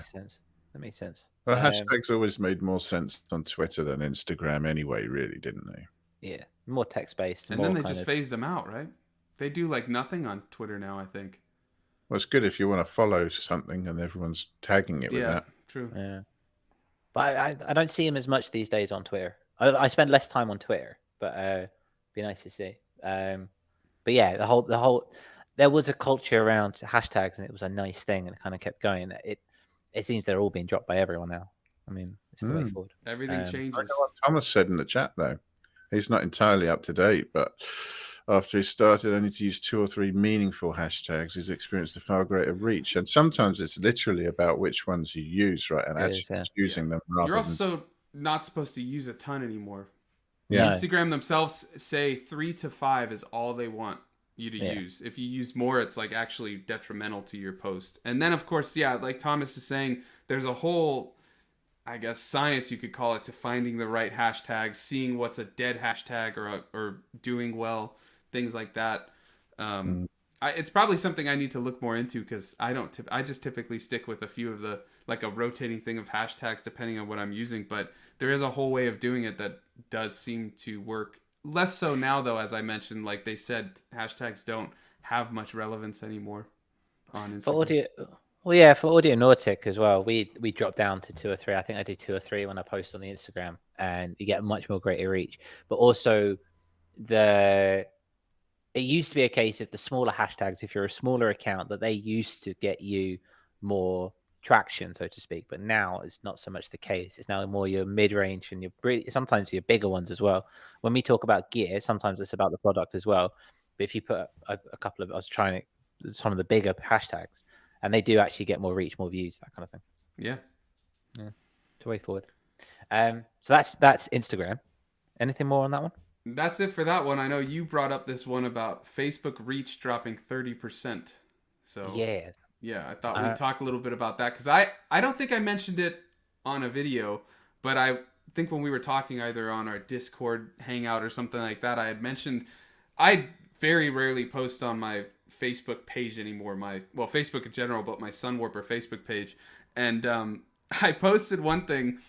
That makes sense. Well, hashtags always made more sense on Twitter than Instagram anyway, really, didn't they? Yeah, more text-based. And then they just phased them out, right? They do like nothing on Twitter now, I think. Well, it's good if you want to follow something and everyone's tagging it with that. Yeah, true. Yeah. But I don't see him as much these days on Twitter. I spend less time on Twitter, but it'd be nice to see. But yeah, the whole there was a culture around hashtags and it was a nice thing and it kind of kept going. It seems they're all being dropped by everyone now. I mean, it's the way forward. Everything changes. I know what Thomas said in the chat, though. He's not entirely up to date, but after he started only to use 2 or 3 meaningful hashtags, he's experienced a far greater reach. And sometimes it's literally about which ones you use, right? And actually using them rather You're than... also not supposed to use a ton anymore. Yeah. Instagram themselves say 3 to 5 is all they want you to use. If you use more, it's like actually detrimental to your post. And then of course, like Thomas is saying, there's a whole, I guess, science you could call it to finding the right hashtags, seeing what's a dead hashtag or doing well, things like that. It's probably something I need to look more into because I just typically stick with a few of the, like a rotating thing of hashtags depending on what I'm using. But there is a whole way of doing it that does seem to work. Less so now, though, as I mentioned, like they said, hashtags don't have much relevance anymore on Instagram. For Audionautic as well, we drop down to 2 or 3. I think I do 2 or 3 when I post on the Instagram, and you get much more greater reach. But also, it used to be a case of the smaller hashtags, if you're a smaller account, that they used to get you more traction, so to speak. But now it's not so much the case. It's now more your mid-range and sometimes your bigger ones as well. When we talk about gear, sometimes it's about the product as well. But if you put a couple of, I was trying some of the bigger hashtags, and they do actually get more reach, more views, that kind of thing. Yeah. It's a way forward. So that's Instagram. Anything more on that one? That's it for that one. I know you brought up this one about Facebook reach dropping 30%. So yeah, I thought we'd talk a little bit about that because I don't think I mentioned it on a video, but I think when we were talking either on our Discord hangout or something like that, I had mentioned I very rarely post on my Facebook page anymore. Facebook in general, but my Sunwarper Facebook page. And I posted one thing,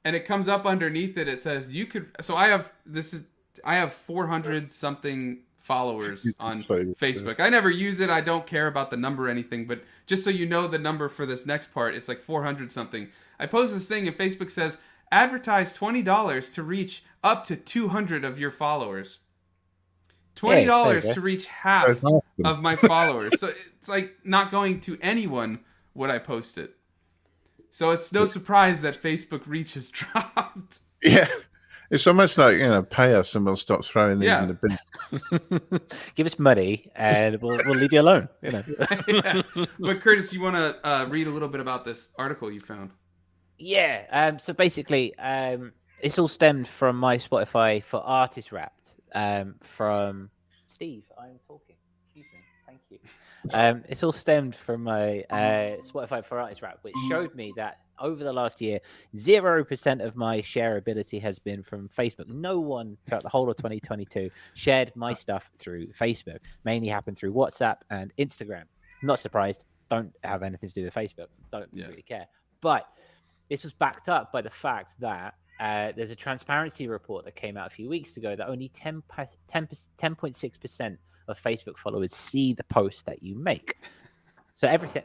and it comes up underneath it. It says you could. So I have 400 something followers on Facebook. I never use it. I don't care about the number or anything, but just so you know the number for this next part, it's like 400 something. I post this thing and Facebook says, advertise $20 to reach up to 200 of your followers. $20 to reach half of my followers. So it's like not going to anyone would I post it. So it's no surprise that Facebook reach has dropped. Yeah. It's almost like, pay us and we'll stop throwing these in the bin. Give us money and we'll leave you alone. Yeah. But Curtis, you want to read a little bit about this article you found? Yeah. So basically, it's all stemmed from my Spotify for Artists Wrapped. From Steve, I'm talking. Excuse me. Thank you. It's all stemmed from my Spotify for Artists Wrapped, which showed me that over the last year, 0% of my shareability has been from Facebook. No one throughout the whole of 2022 shared my stuff through Facebook. Mainly happened through WhatsApp and Instagram. Not surprised. Don't have anything to do with Facebook. Don't really care. But this was backed up by the fact that there's a transparency report that came out a few weeks ago that only 10.6% of Facebook followers see the post that you make. So everything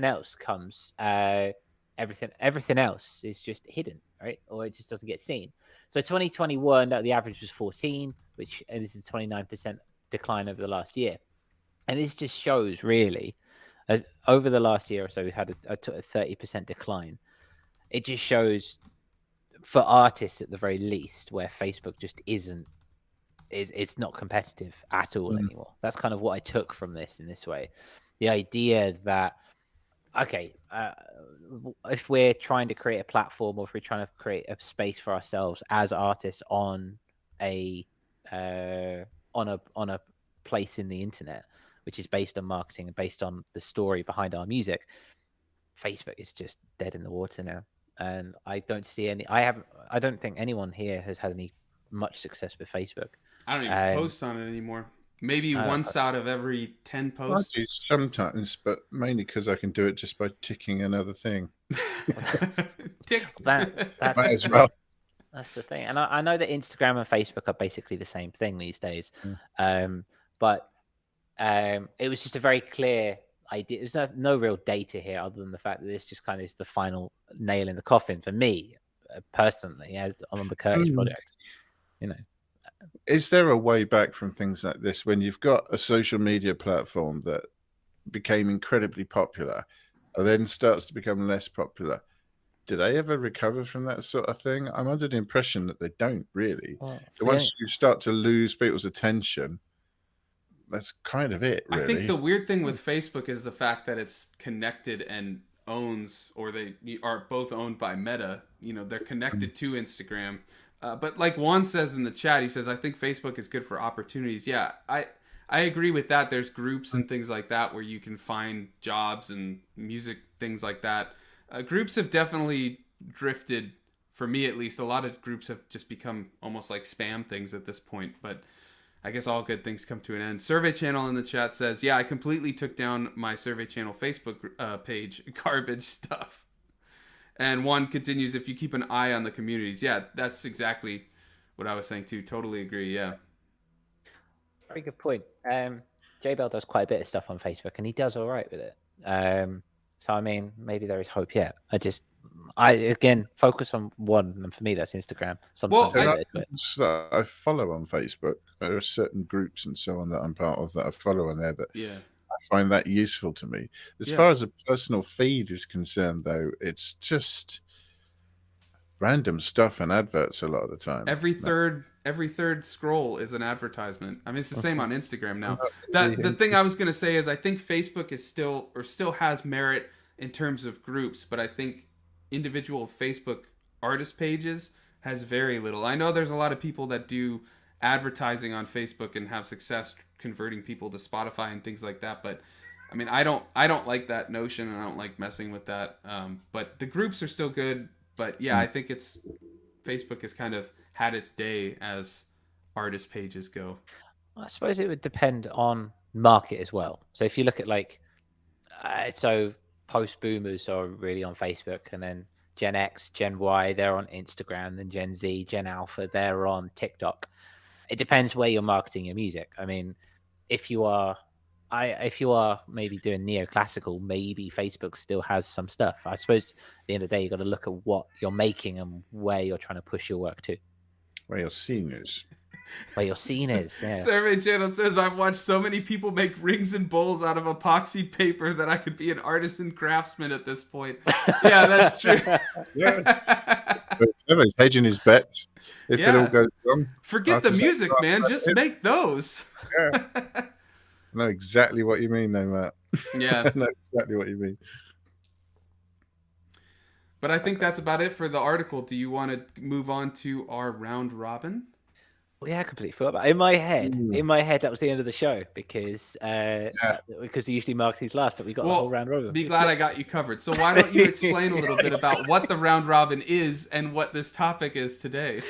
else comes, everything else is just hidden, right? Or it just doesn't get seen. So 2021, the average was 14, which this is a 29% decline over the last year. And this just shows really, over the last year or so, we've had a 30% decline. It just shows, for artists at the very least, where Facebook just it's not competitive at all anymore. That's kind of what I took from this in this way. The idea that, okay, if we're trying to create a platform or if we're trying to create a space for ourselves as artists on a place in the internet, which is based on marketing and based on the story behind our music, Facebook is just dead in the water now. And I don't see I don't think anyone here has had much success with Facebook. I don't even post on it anymore. Maybe once out of every 10 posts. I do sometimes, but mainly because I can do it just by ticking another thing. Tick. That's Might as well. That's the thing. And I know that Instagram and Facebook are basically the same thing these days. But it was just a very clear idea. There's no real data here other than the fact that this just kind of is the final nail in the coffin for me personally, as on the Curtis project. Is there a way back from things like this when you've got a social media platform that became incredibly popular and then starts to become less popular? Do they ever recover from that sort of thing? I'm under the impression that they don't really. Once you start to lose people's attention, that's kind of it, really. I think the weird thing with Facebook is the fact that it's connected and owns, or they are both owned by Meta. They're connected to Instagram. But like Juan says in the chat, he says, I think Facebook is good for opportunities. Yeah, I agree with that. There's groups and things like that where you can find jobs and music, things like that. Groups have definitely drifted, for me at least. A lot of groups have just become almost like spam things at this point. But I guess all good things come to an end. Survey Channel in the chat says, yeah, I completely took down my Survey Channel Facebook page. Garbage stuff. And one continues, if you keep an eye on the communities. Yeah, that's exactly what I was saying too. Totally agree, yeah. Very good point. J-Bell does quite a bit of stuff on Facebook, and he does all right with it. So, I mean, maybe there is hope yet. I again, focus on one, and for me, that's Instagram. Sometimes I follow on Facebook. There are certain groups and so on that I'm part of that I follow on there that I find that useful to me. As far as a personal feed is concerned, though, it's just random stuff and adverts a lot of the time. Every third scroll is an advertisement. I mean, it's the same on Instagram now. The thing I was going to say is I think Facebook is still has merit in terms of groups, but I think individual Facebook artist pages has very little. I know there's a lot of people that do advertising on Facebook and have success converting people to Spotify and things like that, but I mean, I don't like that notion, and I don't like messing with that. But the groups are still good. But yeah, I think Facebook has kind of had its day as artist pages go. I suppose it would depend on market as well. So if you look at so post boomers are really on Facebook, and then Gen X, Gen Y, they're on Instagram, then Gen Z, Gen Alpha, they're on TikTok. It depends where you're marketing your music. I mean, if you are if you are maybe doing neoclassical, maybe Facebook still has some stuff. I suppose at the end of the day, you got to look at what you're making and where you're trying to push your work to. Where your scene is. Where your scene is. Yeah. Survey Channel says, I've watched so many people make rings and bowls out of epoxy paper that I could be an artisan craftsman at this point. Yeah, that's true. Yeah. He's hedging his bets if it all goes wrong. Forget the music, man. Just make those. Yeah. I know exactly what you mean, though, Matt. Yeah. I know exactly what you mean. But I think that's about it for the article. Do you want to move on to our round robin? Well, yeah, I completely forgot about it. In my head, that was the end of the show because we usually mark these last, but we got the whole round robin. Be glad I got you covered. So why don't you explain a little bit about what the round robin is and what this topic is today?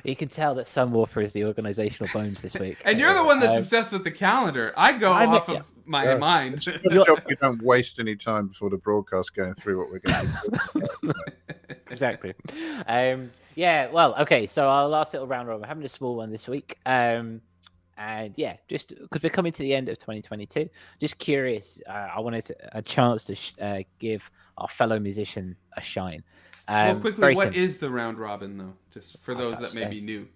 You can tell that Sunwarper is the organizational bones this week. And you're the one that's obsessed with the calendar. I go off of my mind. It's a good job we don't waste any time before the broadcast going through what we're going to do. Exactly. Yeah, well, okay, so our last little round robin, we're having a small one this week. And yeah, just because we're coming to the end of 2022, just curious, I wanted a chance to give our fellow musician a shine. Well, quickly, what is the round robin, though? Just for those that may be new.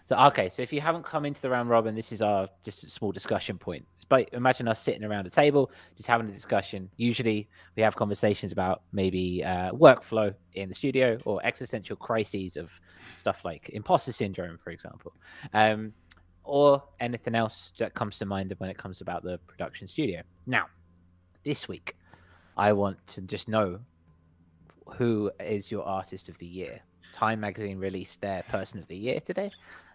So, okay, so if you haven't come into the round robin, this is our just a small discussion point. But imagine us sitting around a table, just having a discussion. Usually we have conversations about maybe workflow in the studio or existential crises of stuff like imposter syndrome, for example, or anything else that comes to mind when it comes about the production studio. Now, this week, I want to just know who is your artist of the year. Time Magazine released their person of the year today.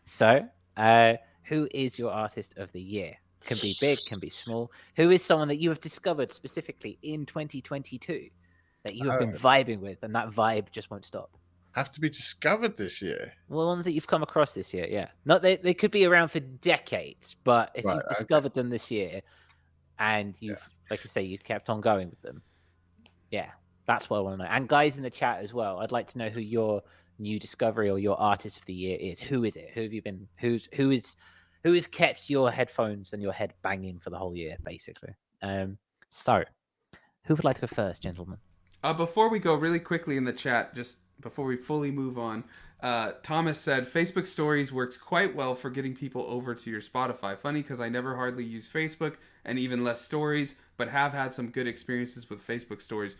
So, who is your artist of the year? Can be big, can be small. Who is someone that you have discovered specifically in 2022 that you have been vibing with, and that vibe just won't stop? Have to be discovered this year. Well, ones that you've come across this year, yeah. Not they could be around for decades, but if you've discovered them this year, and you've, like I say, you've kept on going with them, yeah, that's what I want to know. And guys in the chat as well, I'd like to know who your new discovery or your artist of the year is. Who is it? Who have you been? Who has kept your headphones and your head banging for the whole year, basically? So, who would like to go first, gentlemen? Before we go, really quickly in the chat, just before we fully move on, Thomas said, Facebook Stories works quite well for getting people over to your Spotify. Funny, because I never hardly use Facebook, and even less stories, but have had some good experiences with Facebook Stories.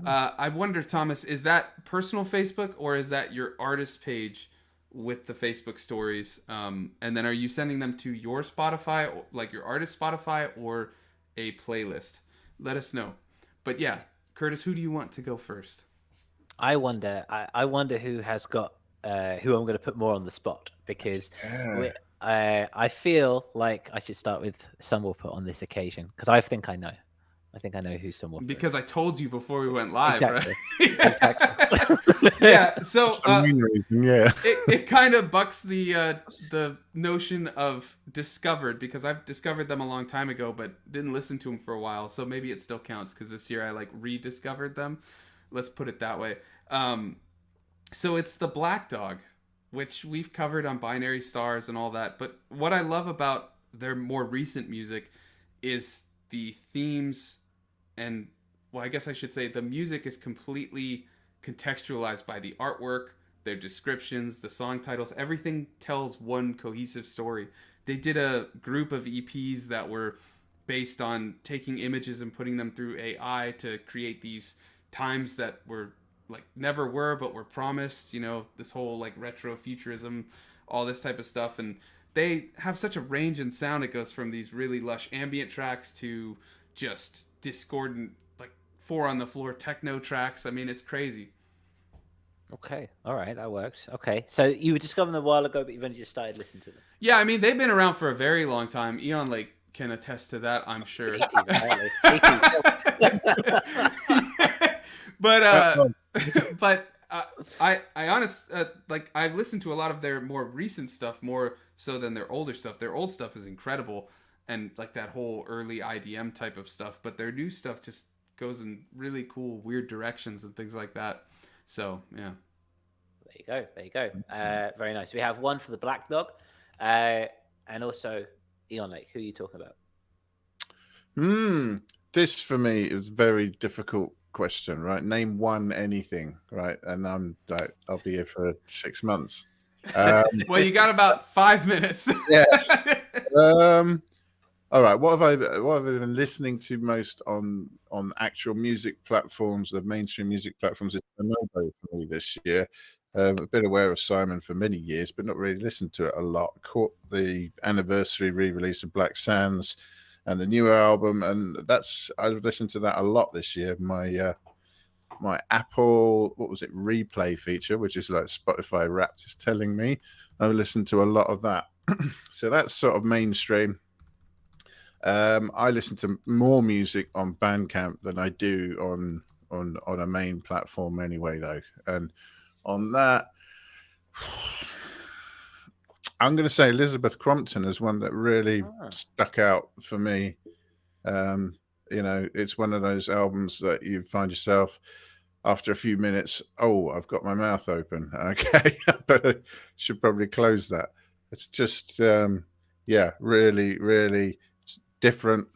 I wonder, Thomas, is that personal Facebook, or is that your artist page with the Facebook Stories? And then are you sending them to your Spotify, like your artist Spotify, or a playlist? Let us know. But yeah, Curtis, who do you want to go first? I wonder who has got who I'm going to put more on the spot, because I feel like I should start with Sunwarper on this occasion, because I think I know who Sunwarper because I told you before we went live, exactly. Right? Exactly. Yeah, so that's the main reason, yeah. it kind of bucks the notion of discovered, because I've discovered them a long time ago, but didn't listen to them for a while. So maybe it still counts, because this year I like rediscovered them. Let's put it that way. So it's the Black Dog, which we've covered on Binary Stars and all that. But what I love about their more recent music is the themes, and, well, I guess I should say the music is completely contextualized by the artwork, their descriptions, the song titles. Everything tells one cohesive story. They did a group of EPs that were based on taking images and putting them through AI to create these times that were like never were but were promised, you know, this whole like retro futurism, all this type of stuff. And they have such a range in sound. It goes from these really lush ambient tracks to just discordant, like 4 on the floor techno tracks. I mean, it's crazy. Okay, all right, that works. Okay, so you were discovering them a while ago, but you've only just started listening to them. Yeah, I mean, they've been around for a very long time. Eon Lake can attest to that, I'm sure. But I like, I've listened to a lot of their more recent stuff more so than their older stuff. Their old stuff is incredible, and like that whole early IDM type of stuff. But their new stuff just goes in really cool, weird directions and things like that. So yeah. There you go. Very nice. We have one for the Black Dog, and also Eon Lake. Who are you talking about? This for me is a very difficult question, right? Name one anything, right? And I'm like, I'll be here for 6 months. Well, you got about 5 minutes. Yeah. All right. What have I been listening to most on actual music platforms, the mainstream music platforms? It's Bonobo for me this year. A bit aware of Simon for many years, but not really listened to it a lot. Caught the anniversary re-release of Black Sands and the new album, and I've listened to that a lot this year. My Apple, what was it, replay feature, which is like Spotify Wrapped, is telling me I've listened to a lot of that. So that's sort of mainstream. I listen to more music on Bandcamp than I do on a main platform anyway, though. And on that, I'm going to say Elizabeth Crompton is one that really stuck out for me. It's one of those albums that you find yourself after a few minutes, oh, I've got my mouth open. Okay, but I should probably close that. It's just, really, really different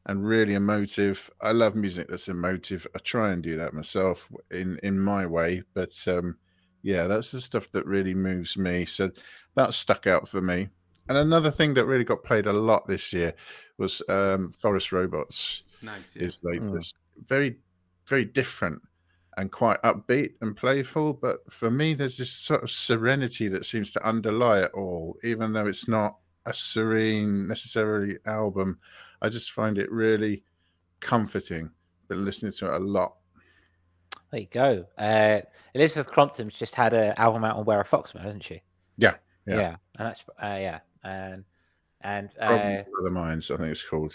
and really emotive. I love music that's emotive. I try and do that myself in my way, but that's the stuff that really moves me. So that stuck out for me. And another thing that really got played a lot this year was Forest Robots. Nice, yeah. Is like this very, very different and quite upbeat and playful. But for me, there's this sort of serenity that seems to underlie it all, even though it's not a serene necessarily album. I just find it really comforting. Been listening to it a lot. There you go. Elizabeth Crompton's just had an album out on Where a Fox Mo, hasn't she? Yeah. And that's and Problems of the Minds, I think it's called.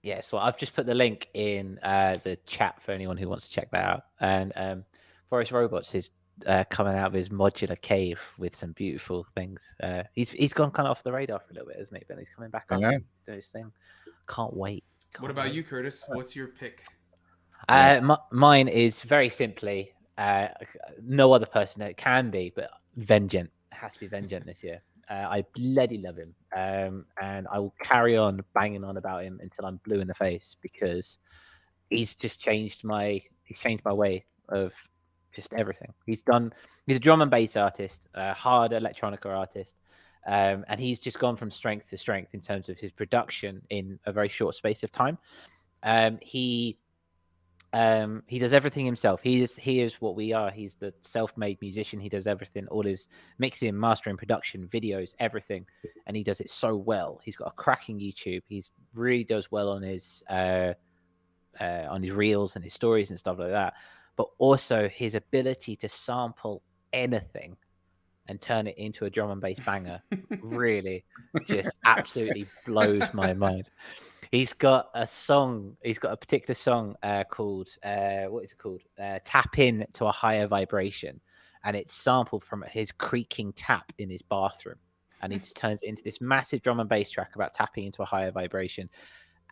Yeah, so I've just put the link in the chat for anyone who wants to check that out. And Forest Robots is coming out of his modular cave with some beautiful things. He's gone kind of off the radar for a little bit, isn't he? But he's coming back on to do his thing. Can't wait. What about you, Curtis? What's your pick? Mine is very simply no other person that it can be, but Vengeant. It has to be Vengeant this year. I bloody love him, and I will carry on banging on about him until I'm blue in the face, because he's just changed my way of just everything. He's a drum and bass artist, a hard electronica artist, and he's just gone from strength to strength in terms of his production in a very short space of time. He does everything himself. He is what we are. He's the self-made musician. He does everything, all his mixing, mastering, production, videos, everything, and he does it so well. He's got a cracking YouTube. He's really does well on his reels and his stories and stuff like that. But also his ability to sample anything and turn it into a drum and bass banger really just absolutely blows my mind. He's got a particular song called, what is it called? Tap In to a Higher Vibration. And it's sampled from his creaking tap in his bathroom. And he just turns it into this massive drum and bass track about tapping into a higher vibration.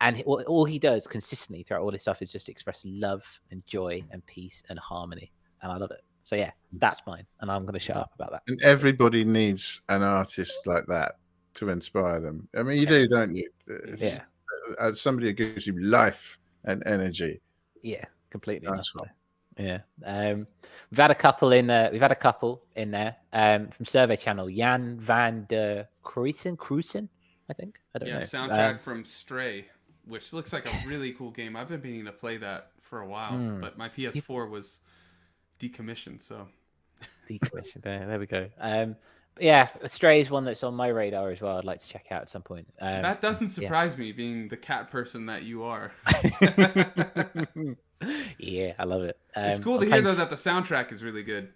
And all he does consistently throughout all this stuff is just express love and joy and peace and harmony. And I love it. So yeah, that's mine. And I'm going to shut up about that. And everybody needs an artist like that to inspire them. I mean, you do, don't you? Somebody who gives you life and energy. Yeah, completely. That's right. Yeah. We've had a couple in there. From Survey Channel, Jan van der Kruisen, I think. I don't know. Soundtrack from Stray, which looks like a really cool game. I've been meaning to play that for a while, but my PS4 was decommissioned, so decommissioned. There we go. Yeah, Stray is one that's on my radar as well. I'd like to check out at some point. That doesn't surprise me, being the cat person that you are. Yeah, I love it. It's cool to hear though that the soundtrack is really good.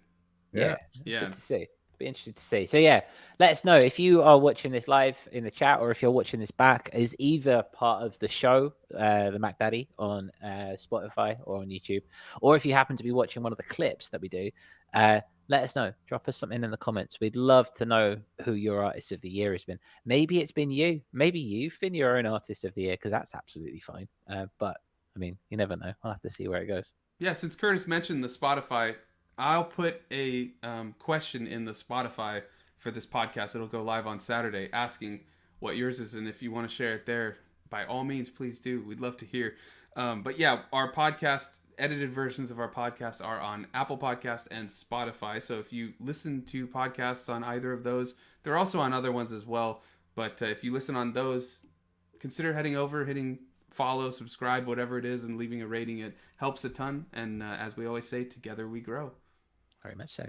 Yeah. Good to see. Be interested to see. So yeah, let us know if you are watching this live in the chat, or if you're watching this back as either part of the show, the Mac Daddy on Spotify or on YouTube, or if you happen to be watching one of the clips that we do. Let us know. Drop us something in the comments. We'd love to know who your artist of the year has been. Maybe it's been you. Maybe you've been your own artist of the year, because that's absolutely fine. But I mean, you never know. I'll have to see where it goes. Yeah, since Curtis mentioned the Spotify, I'll put a question in the Spotify for this podcast. It'll go live on Saturday, asking what yours is, and if you want to share it there, by all means, please do. We'd love to hear. But yeah, our podcast, edited versions of our podcast are on Apple Podcast and Spotify. So if you listen to podcasts on either of those, they're also on other ones as well. But if you listen on those, consider heading over, hitting follow, subscribe, whatever it is, and leaving a rating. It helps a ton. And as we always say, together we grow. Very much so.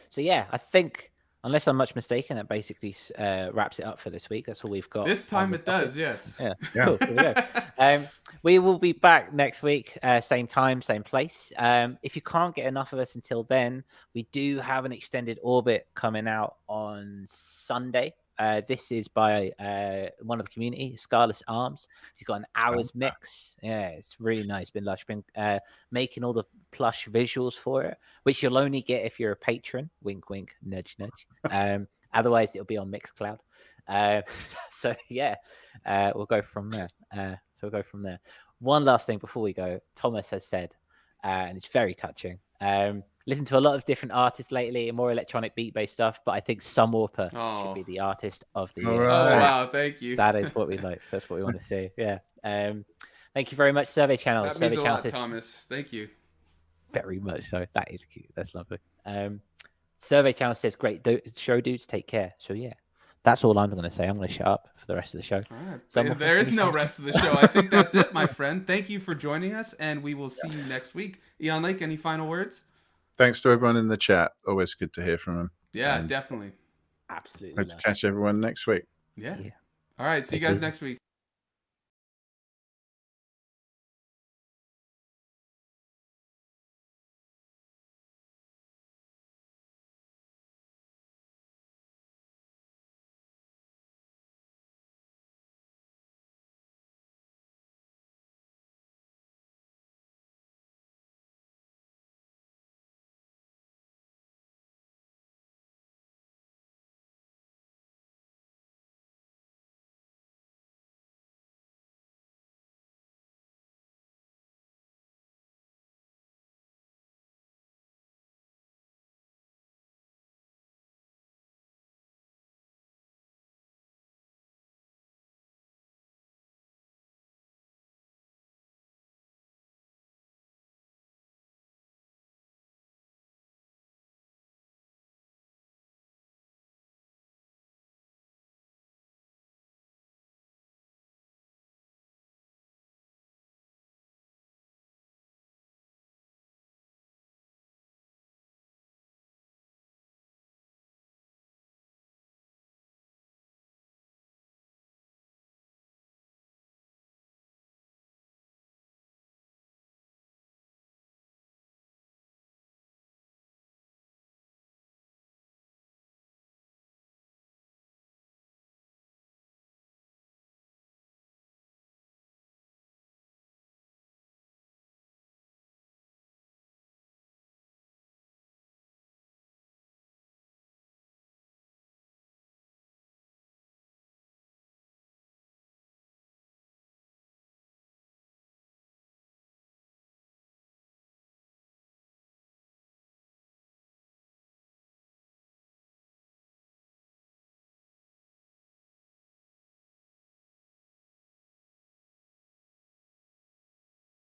So yeah, I think, unless I'm much mistaken, that basically wraps it up for this week. That's all we've got. This time it does, yes. Yeah. Cool. Here we go. We will be back next week, same time, same place. If you can't get enough of us until then, we do have an extended orbit coming out on Sunday. This is by one of the community, Scarless Arms. He's got an hour's mix. Yeah, it's really nice. Been lush. Been making all the plush visuals for it, which you'll only get if you're a patron. Wink, wink, nudge, nudge. Otherwise, it'll be on Mixcloud. So yeah, we'll go from there. One last thing before we go. Thomas has said, and it's very touching. Listened to a lot of different artists lately, more electronic beat-based stuff, but I think Sunwarper should be the artist of the year. Right. Oh, wow, thank you. That is what we like. That's what we want to see. Yeah. Thank you very much, Survey Channel. That means a lot, Thomas. Thank you. Very much so. That is cute. That's lovely. Survey Channel says, great show, dudes. Take care. So, yeah, that's all I'm going to say. I'm going to shut up for the rest of the show. All right. There is no rest of the show. I think that's it, my friend. Thank you for joining us, and we will see you next week. Eon Lake, any final words? Thanks to everyone in the chat. Always good to hear from them. Yeah, definitely. Absolutely. Hope to catch everyone next week. Yeah. All right. See you guys next week.